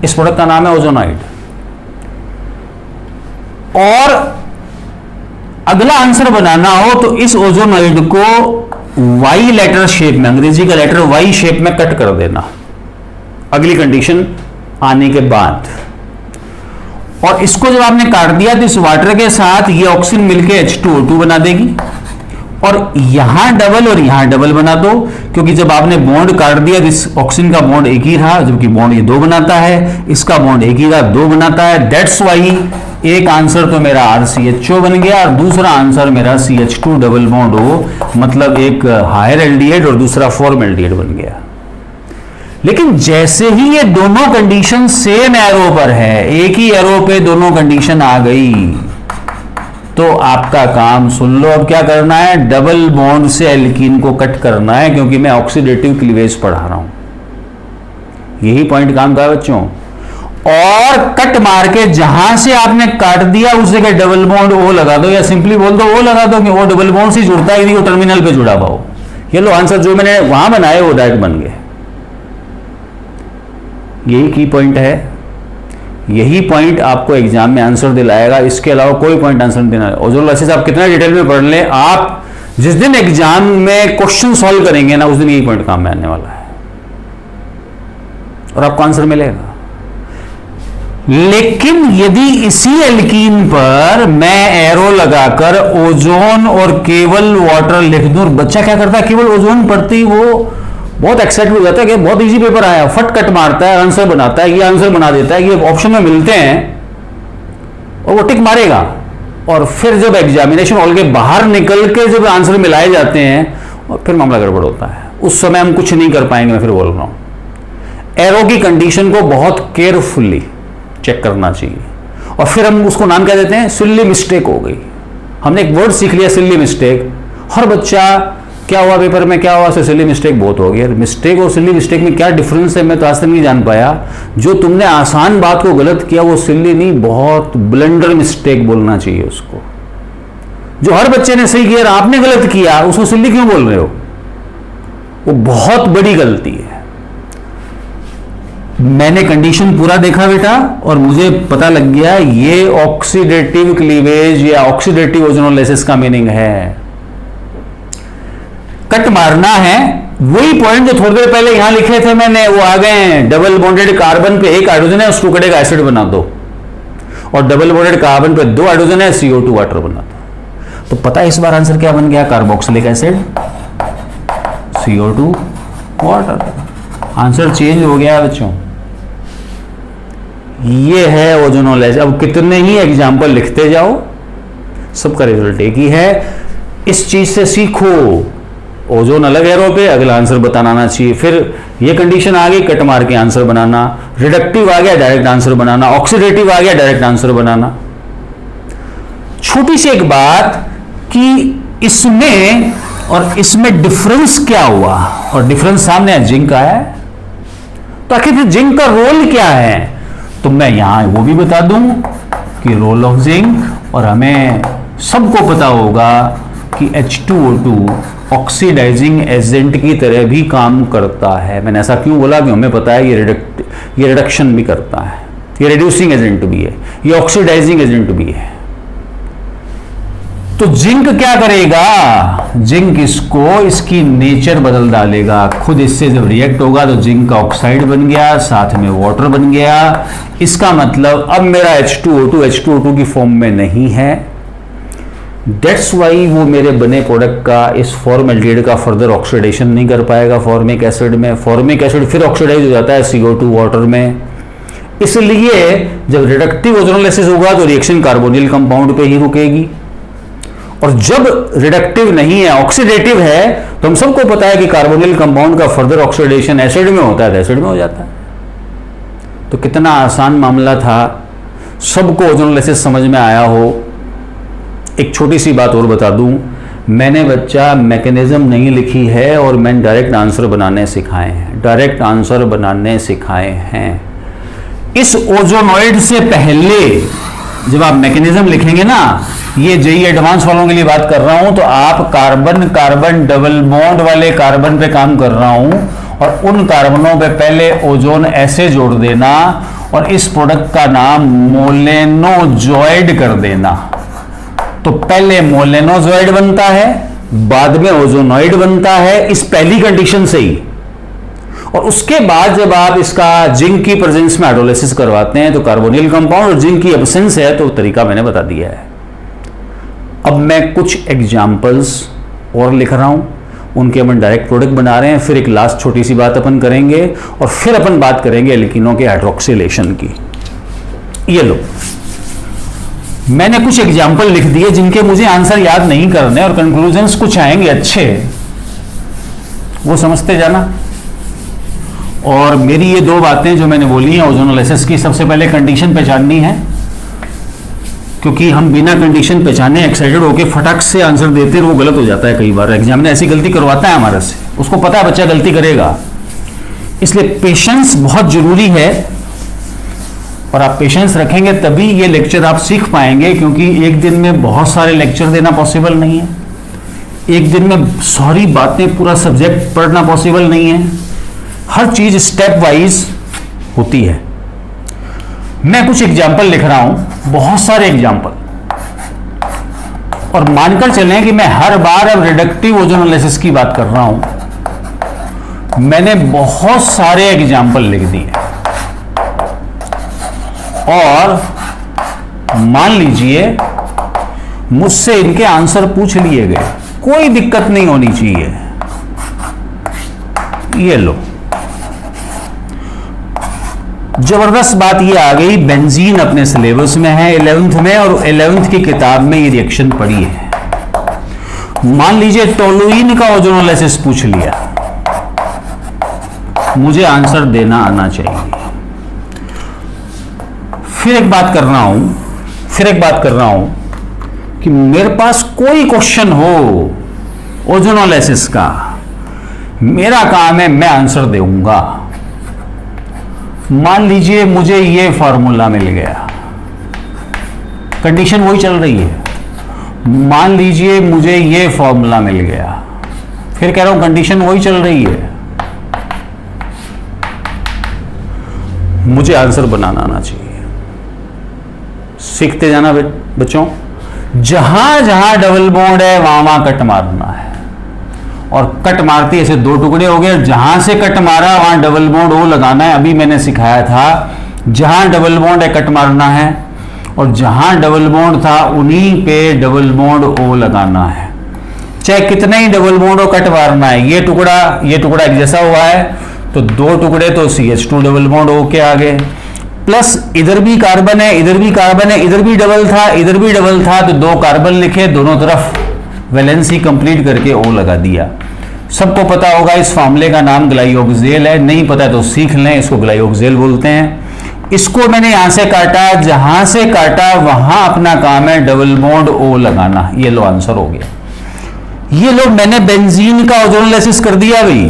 इस प्रोडक्ट का नाम है ओजोनॉइड। और अगला आंसर बनाना हो तो इस ओजोनॉइड को वाई लेटर शेप में, अंग्रेजी का लेटर वाई शेप में कट कर देना अगली कंडीशन आने के बाद। और इसको जब आपने काट दिया तो इस वाटर के साथ ये ऑक्सीजन मिलके H2O2 बना देगी, और यहां डबल और यहां डबल बना दो, क्योंकि जब आपने बॉन्ड काट दिया तो इस ऑक्सीजन का बॉन्ड एक ही रहा, जबकि बॉन्ड ये 2 बनाता है, इसका बॉन्ड एक ही रहा, 2 बनाता है। दैट्स वाई एक आंसर तो मेरा RCHO बन गया और दूसरा आंसर मेरा CH2 डबल बॉन्ड O, मतलब एक हायर एल्डिहाइड और दूसरा फॉर्म एल्डिहाइड बन गया। लेकिन जैसे ही ये दोनों कंडीशन सेम एरो पर है, एक ही एरो पे दोनों कंडीशन आ गई, तो आपका काम सुन लो, अब क्या करना है, डबल बॉन्ड से एल्कीन को कट करना है, क्योंकि मैं ऑक्सीडेटिव क्लीवेज पढ़ा रहा हूं। यही पॉइंट काम का है बच्चों। और कट मार के जहां से आपने काट दिया उस जगह डबल बॉन्ड O लगा दो, या सिंपली बोल दो O लगा दो, कि वो डबल बॉन्ड से जुड़ता है, वो टर्मिनल पे जुड़ा हुआ हो। ये लो आंसर जो मैंने वहां बनाए वो डायरेक्ट बन गए। यही की पॉइंट है, यही पॉइंट आपको एग्जाम में आंसर दिलाएगा, इसके अलावा कोई पॉइंट आंसर नहीं देना। ओजोनोलाइसिस आप कितना डिटेल में पढ़ लें, आप जिस दिन एग्जाम में क्वेश्चन सॉल्व करेंगे ना, उस दिन यही पॉइंट काम में आने वाला है और आपको आंसर मिलेगा। लेकिन यदि इसी एल्कीन पर मैं एरो लगाकर ओजोन और केवल वाटर लिख दूं, और बच्चा क्या करता है, केवल ओजोन पढ़ते ही वो बहुत एक्साइटेड हो जाता है कि बहुत इजी पेपर आया, फट कट मारता है, आंसर बनाता है, ये आंसर बना देता है, ये ऑप्शन में मिलते हैं और वो टिक मारेगा। और फिर जब एग्जामिनेशन हॉल के बाहर निकल के जब आंसर मिलाए जाते हैं, और फिर मामला गड़बड़ होता है, उस समय हम कुछ नहीं कर पाएंगे। मैं फिर बोल रहा हूं, एरो की कंडीशन को बहुत केयरफुली चेक करना चाहिए। और फिर हम उसको नाम क्या देते हैं, सिल्ली मिस्टेक हो गई। हमने एक वर्ड सीख लिया, सिल्ली मिस्टेक। हर बच्चा, क्या हुआ पेपर में, क्या हुआ, सिली मिस्टेक बहुत हो गया। मिस्टेक और सिली मिस्टेक में क्या डिफरेंस है, मैं तो आज तक नहीं जान पाया। जो तुमने आसान बात को गलत किया वो सिली नहीं, बहुत ब्लंडर मिस्टेक बोलना चाहिए उसको। जो हर बच्चे ने सही किया, आपने गलत किया, उसको सिली क्यों बोल रहे हो, वो बहुत बड़ी गलती है। मैंने कंडीशन पूरा देखा बेटा, और मुझे पता लग गया ये ऑक्सीडेटिव क्लीवेज या ऑक्सीडेटिव ओजोनोलाइसिस का मीनिंग है। कट मारना है, वही पॉइंट जो थोड़ी देर पहले यहां लिखे थे मैंने, वो आ गए हैं। डबल बॉन्डेड कार्बन पे एक हाइड्रोजन है, उसको कड़े का एसिड बना दो, और डबल बॉन्डेड कार्बन पे 2 हाइड्रोजन है, CO2 वाटर बना दो। तो पता है इस बार आंसर क्या बन गया, carboxylic acid CO2 water. Answer change हो गया बच्चों। ये है ओजोनोलाइसिस। अब कितने ही एग्जाम्पल लिखते जाओ, सबका रिजल्ट एक ही है। इस चीज से सीखो, ओजोन अलग एरो पे, अगला आंसर बताना आना चाहिए। फिर ये कंडीशन आ गई, कट मार के आंसर बनाना। रिडक्टिव आ गया, डायरेक्ट आंसर बनाना। ऑक्सीडेटिव आ गया, डायरेक्ट आंसर बनाना। छोटी सी एक बात कि इसमें और इसमें डिफरेंस क्या हुआ, और डिफरेंस सामने है, जिंक आया है। तो आखिर फिर जिंक का रोल क्या है, तो मैं यहां वो भी बता दूं कि रोल ऑफ जिंक। और हमें सबको पता होगा कि H2O2 ऑक्सीडाइजिंग एजेंट की तरह भी काम करता है। मैंने ऐसा क्यों बोला, कि हमें पता है ये रिडक्शन भी करता है, ये रिड्यूसिंग एजेंट भी है, ये ऑक्सीडाइजिंग एजेंट भी है। तो जिंक क्या करेगा, जिंक इसकी नेचर बदल डालेगा। खुद इससे जब रिएक्ट होगा तो जिंक का ऑक्साइड बन गया, साथ में वाटर बन गया। इसका मतलब अब मेरा H2O2 की फॉर्म में नहीं है। दैट्स वाई वो मेरे बने प्रोडक्ट का, इस फॉर्मेल्डिहाइड का फर्दर ऑक्सीडेशन नहीं कर पाएगा फॉर्मिक एसिड में। फॉर्मिक एसिड फिर ऑक्सीडाइज हो जाता है CO2 वाटर में। इसलिए जब रिडक्टिव ओजोनोलाइसिस होगा तो रिएक्शन कार्बोनिल कंपाउंड पे ही रुकेगी, और जब रिडक्टिव नहीं है, ऑक्सीडेटिव है, तो हम सबको पता है कि कार्बोनिल कंपाउंड का फर्दर ऑक्सीडेशन एसिड में होता है तो एसिड में हो जाता है। तो कितना आसान मामला था, सबको ओजोनोलाइसिस समझ में आया हो। एक छोटी सी बात और बता दूं, मैंने बच्चा मैकेनिज्म नहीं लिखी है और मैंने डायरेक्ट आंसर बनाने सिखाए हैं, डायरेक्ट आंसर बनाने सिखाए हैं। इस ओजोनॉइड से पहले जब आप मैकेनिज्म लिखेंगे ना, ये जेई एडवांस वालों के लिए बात कर रहा हूं, तो आप कार्बन कार्बन डबल बॉन्ड वाले कार्बन पे काम कर रहा हूं, और उन कार्बनों पे पहले ओजोन ऐसे जोड़ देना और इस प्रोडक्ट का नाम मोलेनोजॉइड कर देना। तो पहले मोलेनोजॉइड बनता है, बाद में ओजोनॉइड बनता है, इस पहली कंडीशन से ही। और उसके बाद जब आप इसका जिंक की प्रेजेंस में हाइड्रोलाइसिस करवाते हैं तो कार्बोनिल कंपाउंड, और जिंक की एब्सेंस है तो तरीका मैंने बता दिया है। अब मैं कुछ एग्जाम्पल्स और लिख रहा हूं, उनके अपन डायरेक्ट प्रोडक्ट बना रहे हैं, फिर एक लास्ट छोटी सी बात अपन करेंगे, और फिर अपन बात करेंगे एल्कीनों के हाइड्रोक्सिलेशन की। ये लो, मैंने कुछ एग्जाम्पल लिख दिए जिनके मुझे आंसर याद नहीं करने, और कंक्लूजन्स कुछ आएंगे अच्छे, वो समझते जाना। और मेरी ये दो बातें जो मैंने बोली हैं ओजोनोलाइसिस की, सबसे पहले कंडीशन पहचाननी है, क्योंकि हम बिना कंडीशन पहचाने एक्साइटेड होकर फटाक से आंसर देते हैं, वो गलत हो जाता है। कई बार एग्जाम में ऐसी गलती करवाता है हमारे से, उसको पता है बच्चा गलती करेगा, इसलिए पेशेंस बहुत जरूरी है। और आप पेशेंस रखेंगे तभी ये लेक्चर आप सीख पाएंगे, क्योंकि एक दिन में बहुत सारे लेक्चर देना पॉसिबल नहीं है, एक दिन में सारी बातें पूरा सब्जेक्ट पढ़ना पॉसिबल नहीं है, हर चीज स्टेप वाइज होती है। मैं कुछ एग्जाम्पल लिख रहा हूं, बहुत सारे एग्जाम्पल, और मानकर चलें कि मैं हर बार अब रिडक्टिव ओजोनोलाइसिस की बात कर रहा हूं। मैंने बहुत सारे एग्जाम्पल लिख दिए, और मान लीजिए मुझसे इनके आंसर पूछ लिए गए, कोई दिक्कत नहीं होनी चाहिए। ये लो, जबरदस्त बात ये आ गई, बेंजीन अपने सिलेबस में है 11th में, और 11th की किताब में ये रिएक्शन पड़ी है। मान लीजिए टोलुइन का ओजोनोलाइसिस पूछ लिया, मुझे आंसर देना आना चाहिए। फिर एक बात कर रहा हूं कि मेरे पास कोई क्वेश्चन हो ओजोनोलाइसिस का, मेरा काम है मैं आंसर दूंगा। मान लीजिए मुझे ये फॉर्मूला मिल गया, कंडीशन वही चल रही है, मान लीजिए मुझे ये फॉर्मूला मिल गया, फिर कह रहा हूं कंडीशन वही चल रही है, मुझे आंसर बनाना आना चाहिए। सीखते जाना बच्चों, जहां जहां डबल बॉन्ड है वहां वहां कट मारना है, और कट मारते ऐसे दो टुकड़े हो गए, जहां से कट मारा वहां डबल बॉन्ड ओ लगाना है। अभी मैंने सिखाया था जहां डबल बॉन्ड है कट मारना है, और जहां डबल बॉन्ड था उन्हीं पे डबल बॉन्ड ओ लगाना है, चाहे कितने ही डबल बॉन्ड ओ कट मारना है। ये टुकड़ा एक जैसा हुआ है तो दो टुकड़े तो CH2 डबल बॉन्ड ओ के आगे, प्लस इधर भी कार्बन है, इधर भी कार्बन है, इधर भी डबल था, इधर भी डबल था, तो दो कार्बन लिखे, दोनों तरफ वैलेंसी कंप्लीट करके ओ लगा दिया। सबको पता होगा इस फार्मूले का नाम ग्लाइओक्सेल है, नहीं पता तो सीख लें, इसको ग्लाइओक्सेल बोलते हैं। इसको मैंने यहां से काटा, जहां से काटा वहां अपना काम है डबल बॉन्ड ओ लगाना। ये लो आंसर हो गया। ये लो मैंने बेंजीन का ओजोनोलाइसिस कर दिया भाई,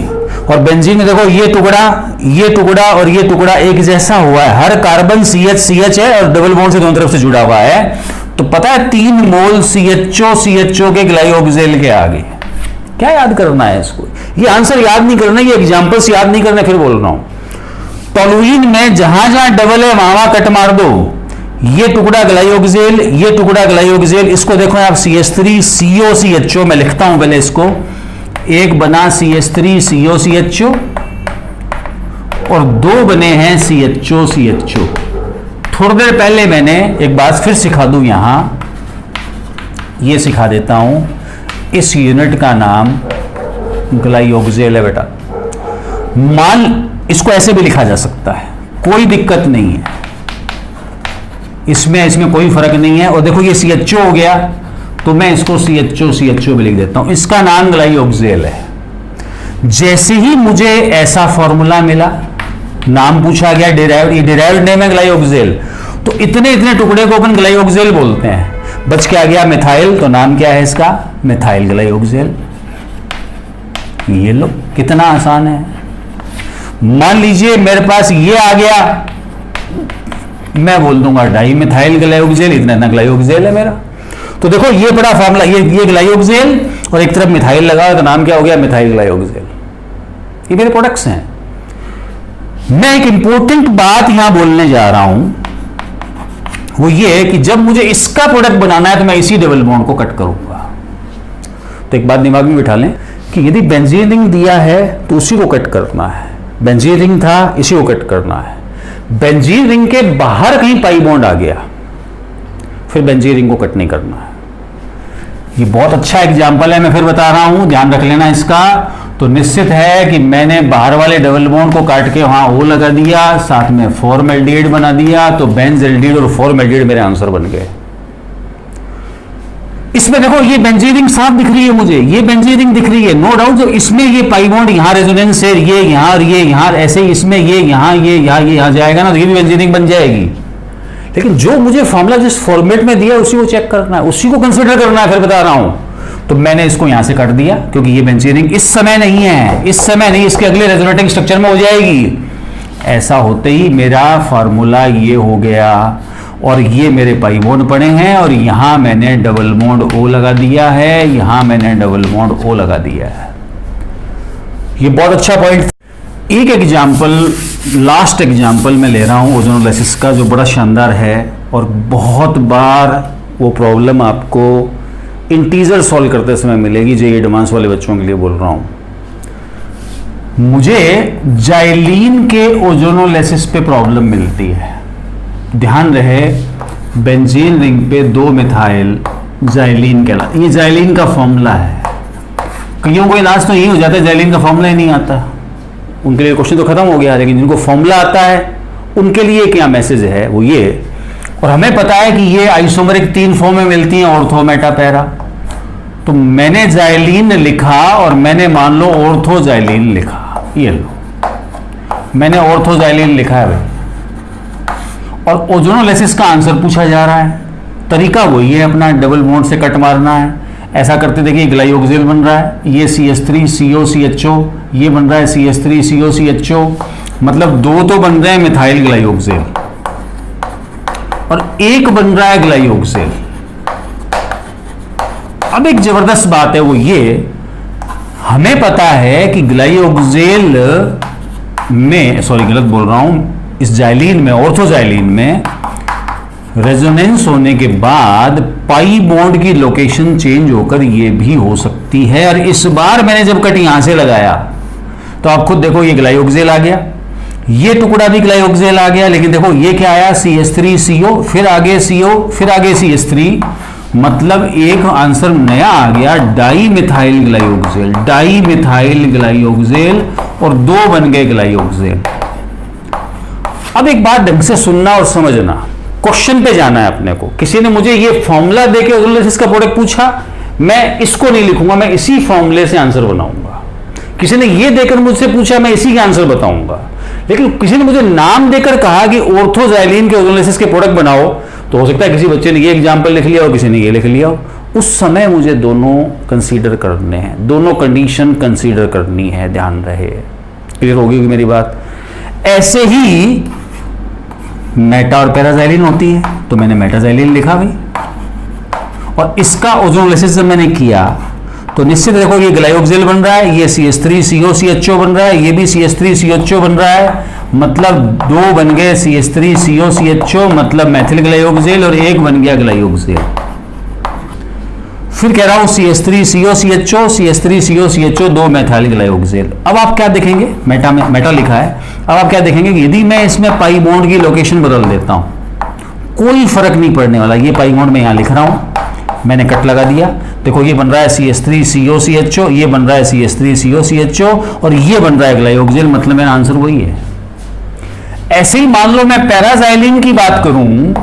और बेंजीन में देखो ये टुकड़ा और ये टुकड़ा एक जैसा हुआ है, हर कार्बन CH है और डबल बॉन्ड से दोनों तरफ से जुड़ा हुआ है, तो पता है 3 मोल CHO के ग्लाइओक्सेल के आगे। क्या याद करना है इसको, ये आंसर याद नहीं करना, ये एग्जांपल्स याद नहीं करना। फिर बोल रहा हूं टोलुइन में जहां जहां डबल है वहां वहां कट मार दो। ये टुकड़ा ग्लाइओक्सेल, ये टुकड़ा ग्लाइओक्सेल, इसको देखो आप CH3 COCHO में लिखता हूं पहले इसको, एक बना CH3 COCHO और दो बने हैं CHO। थोड़ी देर पहले मैंने एक बात फिर सिखा दूं, यहां ये सिखा देता हूं, इस यूनिट का नाम ग्लाइओक्सेल है बेटा। मान इसको ऐसे भी लिखा जा सकता है, कोई दिक्कत नहीं है। इसमें कोई फर्क नहीं है। और देखो ये CHO हो गया, तो मैं इसको CHO भी लिख देता हूं। इसका नाम ग्लाइओक्सेल है। जैसे ही मुझे ऐसा फॉर्मूला मिला, नाम पूछा गया, डिराइव्ड नेम है ग्लाइओक्सेल, तो इतने इतने टुकड़े को अपन ग्लाइओक्सेल बोलते हैं। बच के आ गया मिथाइल, तो नाम क्या है इसका? मिथाइल ग्लाइओक्सेल। ये लो, कितना आसान है। मान लीजिए मेरे पास ये आ गया, मैं बोल दूंगा डाई मिथाइल ग्लाइओक्सेल, इतना ग्लाइओक्सेल है मेरा। तो देखो ये बड़ा फॉर्मूला, ये ग्लाइओक्सेल और एक तरफ मिथाइल लगा, तो नाम क्या हो गया? मिथाइल ग्लाइओक्सेल। ये मेरे प्रोडक्ट्स हैं। मैं एक इंपॉर्टेंट बात यहां बोलने जा रहा हूं, वो ये है कि जब मुझे इसका प्रोडक्ट बनाना है तो मैं इसी डबल बॉन्ड को कट करूंगा। तो एक बात दिमाग में बिठा लें कि यदि बेंजीन रिंग दिया है तो उसी को कट करना है। बेंजीन रिंग था, इसी को कट करना है। बेंजीन रिंग के बाहर कहीं पाई बॉन्ड आ गया, फिर बेंजीन रिंग को कट नहीं करना है। ये बहुत अच्छा एग्जाम्पल है, मैं फिर बता रहा हूं, ध्यान रख लेना इसका। तो निश्चित है कि मैंने बाहर वाले डबल बॉन्ड को काट के वहां O लगा दिया, साथ में फॉर्मल्डिहाइड बना दिया, तो बेंजल्डिहाइड और फॉर्मल्डिहाइड मेरे आंसर बन गए। इसमें देखो ये बेंजीन रिंग साफ दिख रही है मुझे, ये बेंजीन रिंग दिख रही है, नो डाउट। जो इसमें ये पाई बॉन्ड यहां रेजोनेंस है, ये यहां और ये यहां, ऐसे ही इसमें ये यहां जाएगा ना, तो ये भी बेंजीन रिंग बन जाएगी। लेकिन जो मुझे फॉर्मूला जिस फॉर्मेट में दिया उसी को चेक करना है, उसी को कंसिडर करना है। फिर बता रहा हूं, तो मैंने इसको यहां से काट दिया, क्योंकि ये बेंजीन रिंग इस समय नहीं है, इस समय नहीं, इसके अगले रेजोनेटिंग स्ट्रक्चर में हो जाएगी। ऐसा होते ही मेरा फार्मूला ये हो गया, और ये मेरे पाई बॉन्ड पड़े हैं, और यहां मैंने डबल बॉन्ड O लगा दिया है, यहां मैंने डबल बॉन्ड O लगा दिया है। ये बहुत अच्छा पॉइंट। एक एग्जाम्पल, लास्ट एग्जाम्पल मैं ले रहा हूं ओजोनोलाइसिस का, जो बड़ा शानदार है, और बहुत बार वो प्रॉब्लम आपको इंटीजर सॉल्व करते समय मिलेगी, जो ये एडवांस वाले बच्चों के लिए बोल रहा हूं। मुझे जाइलीन के ओजोनोलाइसिस पे प्रॉब्लम मिलती है। ध्यान रहे, बेंजीन रिंग पे 2 मिथाइल जाइलीन कहलाता है। ये जाइलीन का फॉर्मूला है। कईयों को इलाज तो यही हो जाता है, जाइलीन का फॉर्मूला ही नहीं आता, उनके लिए क्वेश्चन तो खत्म हो गया। लेकिन जिनको फॉर्मूला आता है उनके लिए क्या मैसेज है, वो ये। और हमें पता है कि ये आइसोमरिक 3 फॉर्म में मिलती हैं, ऑर्थो, मेटा, पैरा। तो मैंने जाइलीन लिखा और मैंने मान लो ऑर्थो जाइलीन लिखा, ये लो, मैंने ऑर्थो जाइलीन लिखा है भाई। और ओजोनोलाइसिस का आंसर पूछा जा रहा है। तरीका वही है अपना, डबल बॉन्ड से कट मारना है। ऐसा करते देखिए ग्लाइओक्सेल बन रहा है, ये CH3COCHO, ये बन रहा है CH3COCHO, मतलब 2 तो बन रहे हैं मिथाइल ग्लाइओक्सेल और एक बन रहा है ग्लाइओक्सेल। अब एक जबरदस्त बात है, वो ये, हमें पता है कि ग्लाइओक्सेल में, सॉरी गलत बोल रहा हूं, इस जाइलीन में, ऑर्थोजाइलीन में रेजोनेंस होने के बाद पाई बॉन्ड की लोकेशन चेंज होकर ये भी हो सकती है। और इस बार मैंने जब कट यहां से लगाया तो आप खुद देखो, ये ग्लाइओक्सेल आ गया, ये टुकड़ा भी ग्लाइओक्सेल आ गया, लेकिन देखो ये क्या आया, CH3CO, फिर आगे CO, फिर आगे CH3, मतलब एक आंसर नया आ गया, डाई मिथाइल ग्लाइओक्सेल, डाई मिथाइल ग्लाइओक्सेल, और 2 बन गए ग्लाइओक्सेल। अब एक बात ढंग से सुनना और समझना, क्वेश्चन पे जाना है अपने को। किसी ने मुझे ये फॉर्मूला देके ओजोनोलाइसिस का प्रोडक्ट पूछा, मैं इसको नहीं लिखूंगा, मैं इसी फॉर्मूले से आंसर बनाऊंगा। किसी ने ये देकर मुझसे पूछा, मैं इसी के आंसर बताऊंगा। लेकिन किसी ने मुझे नाम देकर कहा कि ऑर्थोजाइलीन के ओजोनोलाइसिस के प्रोडक्ट बनाओ, तो हो सकता है किसी बच्चे ने ये एग्जाम्पल लिख लिया हो, किसी ने ये लिख लिया हो। उस समय मुझे दोनों कंसीडर करने हैं, दोनों कंडीशन कंसीडर करनी है, ध्यान रहे। क्लियर होगी मेरी बात? ऐसे ही मेटा और पैराजाइलिन होती है, तो मैंने मेटाजाइलिन लिखा भाई, और इसका ओजोनोलाइसिस जब मैंने किया तो निश्चित देखो ये ग्लाइओक्सेल बन रहा है, ये CH3COCHO बन रहा है, ये भी CH3COCHO बन रहा है, मतलब 2 बन गए CH3COCHO, मतलब मैथिल ग्लाइओक्सेल, और एक बन गया ग्लाइओक्सेल। फिर कह रहा हूं CH3COCHO, CH3COCHO, 2 मैथिल ग्लाइओक्सेल। अब आप क्या देखेंगे, मेटा में मेटा लिखा है, अब आप क्या देखेंगे कि यदि मैं इसमें पाई बॉन्ड की लोकेशन बदल देता हूं, कोई फर्क नहीं पड़ने वाला। ये पाई बॉन्ड मैं यहां लिख रहा हूं, मैंने कट लगा दिया, देखो ये बन रहा है CH3COCHO, ये बन रहा है CH3COCHO, और ये बन रहा है ग्लाइओक्सेल, मतलब मेरा आंसर वही है। ऐसे ही मान लो मैं पैराजाइलिन की बात करूं,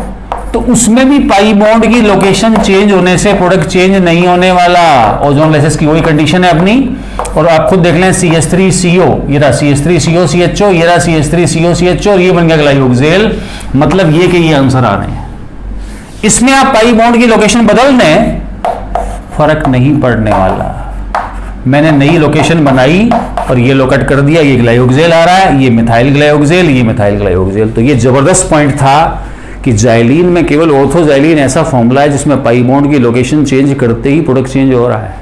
तो उसमें भी पाई बॉन्ड की लोकेशन चेंज होने से प्रोडक्ट चेंज नहीं होने वाला। ओजोन लेसेस की वही कंडीशन है अपनी। और आप खुद देख लें CH3CO, ये रहा CH3CO CHO, ये रहा CH3CO CHO और ये बन गया ग्लाइकोक्सेल। मतलब ये कि ये आंसर आ रहे हैं। इसमें आप पाई बॉन्ड की लोकेशन बदल दें, फर्क नहीं पड़ने वाला। मैंने नई लोकेशन बनाई और ये लोकेट कर दिया, ये ग्लाइकोक्सेल आ रहा है, ये मिथाइल ग्लाइकोक्सेल, ये मिथाइल ग्लाइकोक्सेल। तो ये जबरदस्त पॉइंट था कि जाइलीन में केवल ऑर्थोजाइलीन ऐसा फॉर्मूला है जिसमें पाई बॉन्ड की लोकेशन चेंज करते ही प्रोडक्ट चेंज हो रहा है।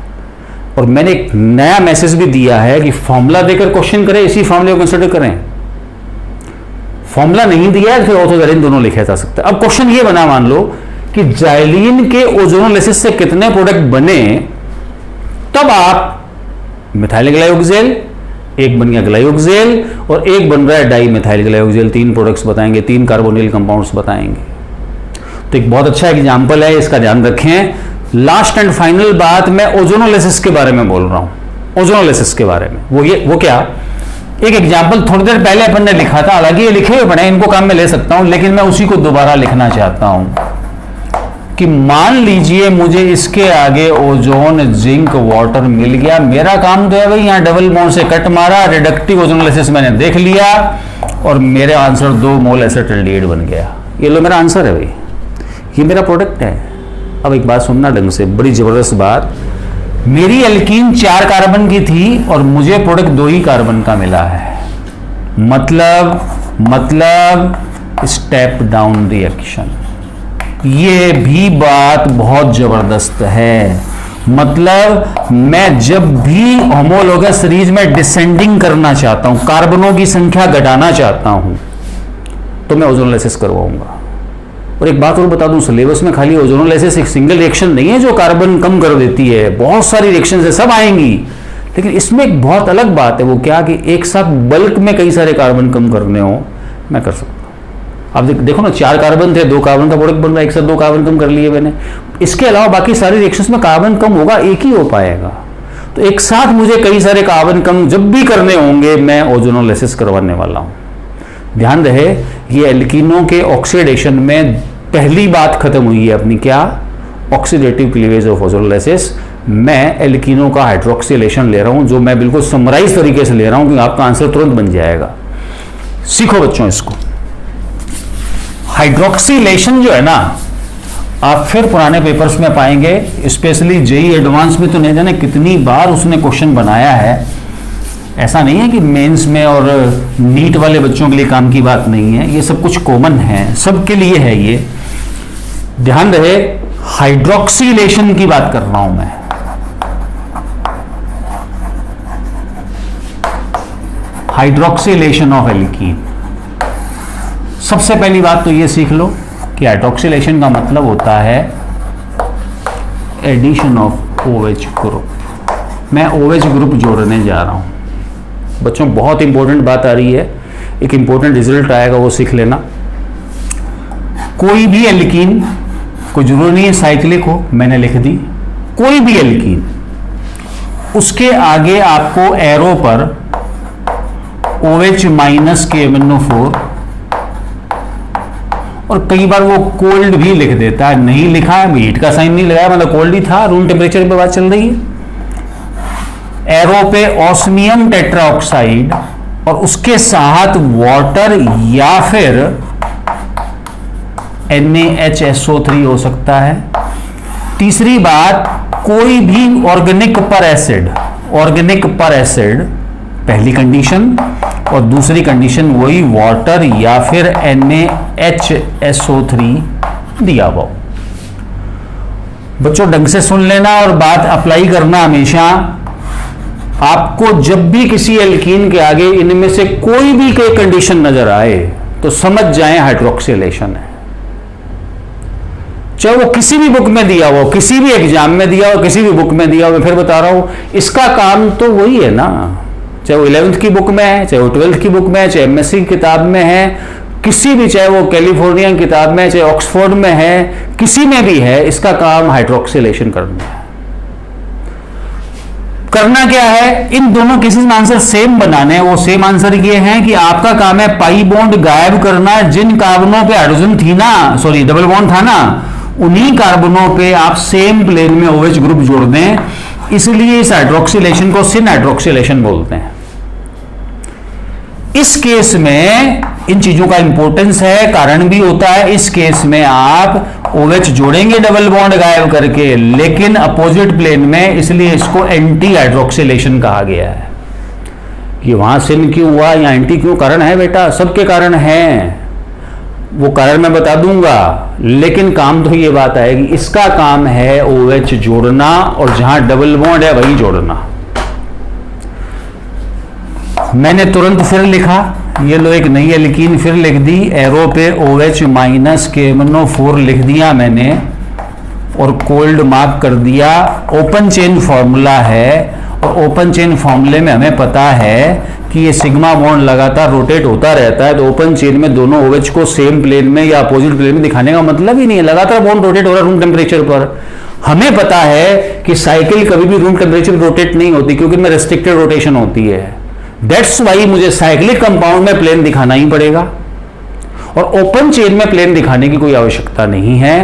और मैंने एक नया मैसेज भी दिया है कि फॉर्मूला देकर क्वेश्चन करें, इसी फॉर्मूले को कंसिडर करें। फॉर्मूला नहीं दिया है फिर ऑर्थोजाइलीन दोनों लिखा जा सकता है। अब क्वेश्चन ये बना, मान लो कि जाइलीन के ओजोनोलिसिस से कितने प्रोडक्ट बने, तब आप मिथाइल ग्लाइकोक्सेल, एक बन गया ग्लाइकोक्सेल और एक बन रहा है डाई मिथाइल ग्लाइकोक्सेल, 3 प्रोडक्ट्स बताएंगे, 3 कार्बोनिल कंपाउंड्स बताएंगे। तो एक बहुत अच्छा एग्जांपल है, इसका ध्यान रखें। लास्ट एंड फाइनल बात, मैं ओजोनोलिसिस के बारे में बोल रहा हूं। ओजोनोलिसिस के बारे में वो क्या, एक एग्जांपल थोड़ी देर पहले अपन ने लिखा था, हालांकि ये लिखे हुए पड़े, इनको काम में ले सकता हूं, लेकिन मैं उसी को दोबारा लिखना चाहता हूं कि मान लीजिए मुझे इसके आगे ओजोन, जिंक, वाटर मिल गया। मेरा काम तो है भाई यहां डबल बॉन्ड से कट मारा, रिडक्टिव ओजोनोलिसिस मैंने देख लिया और मेरे आंसर 2 मोल एसिटाल्डिहाइड बन गया। ये लो मेरा आंसर है भाई, ये मेरा प्रोडक्ट है। अब एक बात सुनना ढंग से, बड़ी जबरदस्त बात, मेरी एल्कीन 4 कार्बन की थी और मुझे प्रोडक्ट 2 ही कार्बन का मिला है। मतलब स्टेप डाउन रिएक्शन। ये भी बात बहुत जबरदस्त है। मतलब मैं जब भी होमोलोगस सीरीज में डिसेंडिंग करना चाहता हूं, कार्बनों की संख्या घटाना चाहता हूं, तो मैं ओजोनोलिसिस करवाऊंगा। और एक बात और बता दूं, सिलेबस में खाली ओजोनोलिसिस एक सिंगल रिएक्शन नहीं है जो कार्बन कम कर देती है, बहुत सारी रिएक्शन है, सब आएंगी। लेकिन इसमें एक बहुत अलग बात है, वो क्या कि एक साथ बल्क में कई सारे कार्बन कम करने हो, मैं कर सकता हूं। आप देखो ना, 4 कार्बन थे, 2 कार्बन का प्रोडक्ट बन रहा है, एक साथ 2 कार्बन कम कर लिए मैंने। इसके अलावा बाकी सारी रिएक्शंस में कार्बन कम होगा, एक ही हो पाएगा। तो एक साथ मुझे कई सारे कार्बन कम जब भी करने होंगे, मैं ओजोनोलिसिस करवाने वाला हूं। ध्यान रहे, ये एल्कीनों के ऑक्सीडेशन में पहली बात खत्म हुई है अपनी, क्या, ऑक्सीडेटिव क्लीवेज ऑफ ओजोनोलिसिस। मैं एल्कीनों का हाइड्रोक्सिलेशन ले रहा हूं, जो मैं बिल्कुल समराइज तरीके से ले रहा हूं क्योंकि आपका आंसर तुरंत बन जाएगा। सीखो बच्चों इसको। हाइड्रोक्सिलेशन जो है ना, आप फिर पुराने पेपर्स में पाएंगे, स्पेशली जेई एडवांस में तो नहीं जाने कितनी बार उसने क्वेश्चन बनाया है। ऐसा नहीं है कि मेंस में और नीट वाले बच्चों के लिए काम की बात नहीं है, ये सब कुछ कॉमन है, सबके लिए है ये। ध्यान रहे, हाइड्रोक्सिलेशन की बात कर रहा हूं मैं। Hydroxylation of alkene. सबसे पहली बात तो ये सीख लो कि हाइड्रोक्सिलेशन का मतलब होता है एडिशन ऑफ OH ग्रुप। मैं OH ग्रुप जोड़ने जा रहा हूं बच्चों। बहुत इंपॉर्टेंट बात आ रही है, एक इंपॉर्टेंट रिजल्ट आएगा, वो सीख लेना। कोई भी एल्कीन, कोई जरूरी नहीं है साइक्लिक हो, मैंने लिख दी, कोई भी एल्कीन, उसके आगे आपको एरो पर OH माइनस के MnO4, और कई बार वो कोल्ड भी लिख देता है, नहीं लिखा है, हीट का साइन नहीं लगाया, मतलब कोल्ड ही था, रूम टेम्परेचर पे बात चल रही है। एरो पे ऑस्मियम टेट्राऑक्साइड और उसके साथ वाटर या फिर NaHSO3 हो सकता है। तीसरी बात, कोई भी ऑर्गेनिक पर एसिड, पहली कंडीशन, और दूसरी कंडीशन वही वाटर या फिर NaHSO3 दिया हुआ। बच्चों ढंग से सुन लेना और बात अप्लाई करना हमेशा। आपको जब भी किसी एल्कीन के आगे इनमें से कोई भी कोई कंडीशन नजर आए तो समझ जाएं हाइड्रोक्सिलेशन है। चाहे वो किसी भी बुक में दिया हो, किसी भी एग्जाम में दिया हो, किसी भी बुक में दिया हो, मैं फिर बता रहा हूं, इसका काम तो वही है ना। चाहे वो 11th की बुक में है, चाहे वो 12th की बुक में है, चाहे MSc की किताब में है, किसी भी, चाहे वो कैलिफोर्निया किताब में, चाहे ऑक्सफोर्ड में है, किसी में भी है, इसका काम हाइड्रोक्सिलेशन करना है। करना क्या है, इन दोनों केसेस में आंसर सेम बनाने हैं। वो सेम आंसर ये है कि आपका काम है पाई बॉन्ड गायब करना। जिन कार्बनों पे हाइड्रोजन थी ना, सॉरी डबल बॉन्ड था ना, उन्हीं कार्बनों पे आप सेम प्लेन में OH ग्रुप जोड़ दें। इसलिए इस हाइड्रोक्सिलेशन को सिन हाइड्रोक्सिलेशन बोलते हैं। इस केस में इन चीजों का इंपॉर्टेंस है, कारण भी होता है। इस केस में आप OH जोड़ेंगे डबल बॉन्ड गायब करके, लेकिन अपोजिट प्लेन में, इसलिए इसको एंटी हाइड्रोक्सिलेशन कहा गया है। कि वहां सिन क्यों हुआ या एंटी क्यों, कारण है बेटा, सबके कारण हैं, वो कारण मैं बता दूंगा, लेकिन काम तो ये बात आएगी। इसका काम है OH जोड़ना और जहां डबल बॉन्ड है वहीं जोड़ना। मैंने तुरंत फिर लिखा, ये लो एक नई एल्कीन फिर लिख दी, एरो पे OH माइनस KMnO4 लिख दिया मैंने और कोल्ड मार्क कर दिया। ओपन चेन फॉर्मूला है और ओपन चेन फॉर्मूले में हमें पता है कि ये सिग्मा बॉन्ड लगातार रोटेट होता रहता है। तो ओपन चेन में दोनों OH को सेम प्लेन में या अपोजिट प्लेन में दिखाने का मतलब ही नहीं है, लगातार बॉन्ड रोटेट हो रहा है रूम टेम्परेचर पर। हमें पता है कि साइकिल कभी भी रूम टेम्परेचर रोटेट नहीं होती, क्योंकि इनमें रेस्ट्रिक्टेड रोटेशन होती है। दैट्स वाई मुझे साइक्लिक कंपाउंड में प्लेन दिखाना ही पड़ेगा और ओपन चेन में प्लेन दिखाने की कोई आवश्यकता नहीं है।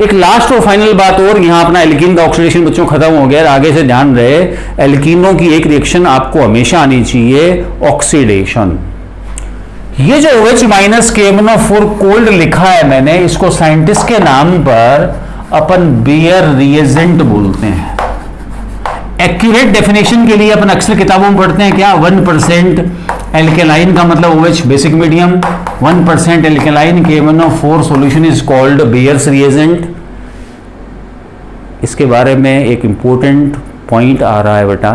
एक लास्ट और फाइनल बात और, यहां अपना एल्कीन का ऑक्सीडेशन बच्चों खत्म हो गया। आगे से ध्यान रहे, एल्कीनों की एक रिएक्शन आपको हमेशा आनी चाहिए, ऑक्सीडेशन। ये जो OH माइनस KMnO4 कोल्ड लिखा है मैंने, इसको साइंटिस्ट के नाम पर अपन बेयर रिएजेंट बोलते हैं। एक्यूरेट डेफिनेशन के लिए अपन अक्सर किताबों में पढ़ते हैं क्या, 1% एल्केलाइन का मतलब OH basic medium, 1% alkaline KMnO4 solution is called bears reagent. इसके बारे में एक इंपॉर्टेंट पॉइंट आ रहा है बेटा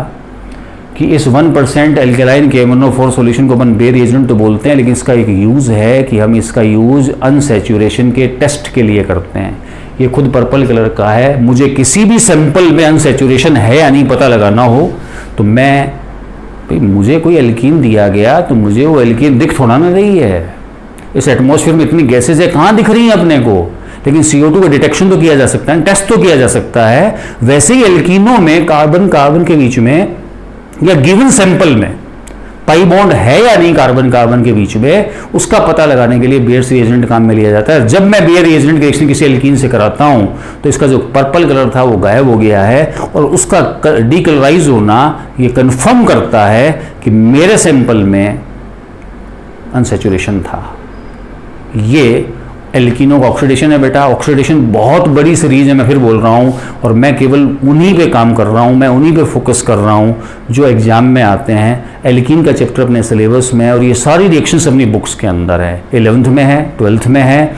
कि इस 1% एल्केलाइन KMnO4 सॉल्यूशन को अपन बेयर रिएजेंट तो बोलते हैं, लेकिन इसका एक यूज है कि हम इसका यूज अनसैचुरेशन के टेस्ट के लिए करते हैं। ये खुद पर्पल कलर का है। मुझे किसी भी सैंपल में अनसैचुरेशन है या नहीं पता लगाना हो तो मैं, भाई मुझे कोई एल्कीन दिया गया तो मुझे वो एल्कीन दिख थोड़ा ना रही है। इस एटमॉस्फेयर में इतनी गैसेज है, कहाँ दिख रही हैं अपने को, लेकिन CO2 का डिटेक्शन तो किया जा सकता है, टेस्ट तो किया जा सकता है। वैसे ही एल्कीनों में कार्बन कार्बन के बीच में या गिवन सैंपल में पाई बॉन्ड है या नहीं कार्बन कार्बन के बीच में, उसका पता लगाने के लिए बेयर रिएजेंट काम में लिया जाता है। जब मैं बेयर रिएजेंट की रिएक्शन किसी एल्कीन से कराता हूं तो इसका जो पर्पल कलर था वो गायब हो गया है और उसका डीकलराइज होना ये कंफर्म करता है कि मेरे सैंपल में अनसैचुरेशन था। ये एल्कीनों का ऑक्सीडेशन है बेटा। ऑक्सीडेशन बहुत बड़ी सीरीज है, मैं फिर बोल रहा हूँ, और मैं केवल उन्हीं पे काम कर रहा हूँ, मैं उन्हीं पे फोकस कर रहा हूँ जो एग्जाम में आते हैं। एल्कीन का चैप्टर अपने सिलेबस में है और ये सारी रिएक्शंस अपनी बुक्स के अंदर है, 11th में है, 12th में है।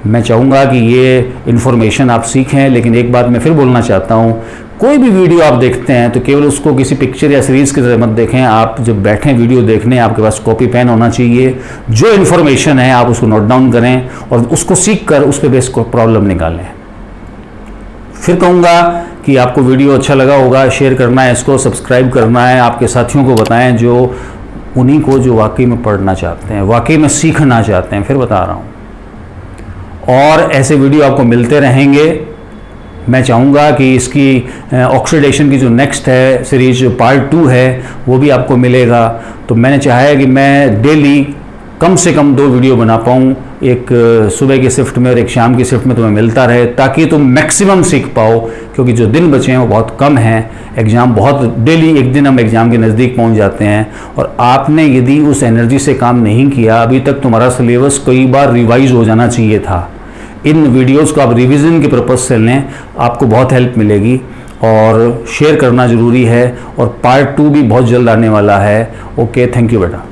मैं चाहूँगा कि ये इन्फॉर्मेशन आप सीखें, लेकिन एक बात मैं फिर बोलना चाहता हूँ, कोई भी वीडियो आप देखते हैं तो केवल उसको किसी पिक्चर या सीरीज की तरह मत देखें। आप जब बैठें वीडियो देखने, आपके पास कॉपी पेन होना चाहिए, जो इन्फॉर्मेशन है आप उसको नोट डाउन करें और उसको सीख कर उस पर बेस को प्रॉब्लम निकालें। फिर कहूँगा कि आपको वीडियो अच्छा लगा होगा, शेयर करना है, इसको सब्सक्राइब करना है, आपके साथियों को बताएं जो उन्हीं को जो वाकई में पढ़ना चाहते हैं, वाकई में सीखना चाहते हैं। फिर बता रहा हूँ, और ऐसे वीडियो आपको मिलते रहेंगे। मैं चाहूँगा कि इसकी ऑक्सीडेशन की जो नेक्स्ट है सीरीज, जो पार्ट 2 है, वो भी आपको मिलेगा। तो मैंने चाहा है कि मैं डेली कम से कम 2 वीडियो बना पाऊँ, एक सुबह की शिफ्ट में और एक शाम की शिफ्ट में तुम्हें मिलता रहे, ताकि तुम मैक्सिमम सीख पाओ, क्योंकि जो दिन बचे हैं वो बहुत कम हैं। एग्ज़ाम बहुत, डेली एक दिन हम एग्ज़ाम के नज़दीक पहुंच जाते हैं, और आपने यदि उस एनर्जी से काम नहीं किया अभी तक, तुम्हारा सिलेबस कई बार रिवाइज हो जाना चाहिए था। इन वीडियोस को आप रिवीजन के पर्पज़ से लें, आपको बहुत हेल्प मिलेगी, और शेयर करना ज़रूरी है। और पार्ट 2 भी बहुत जल्द आने वाला है। ओके, थैंक यू बेटा।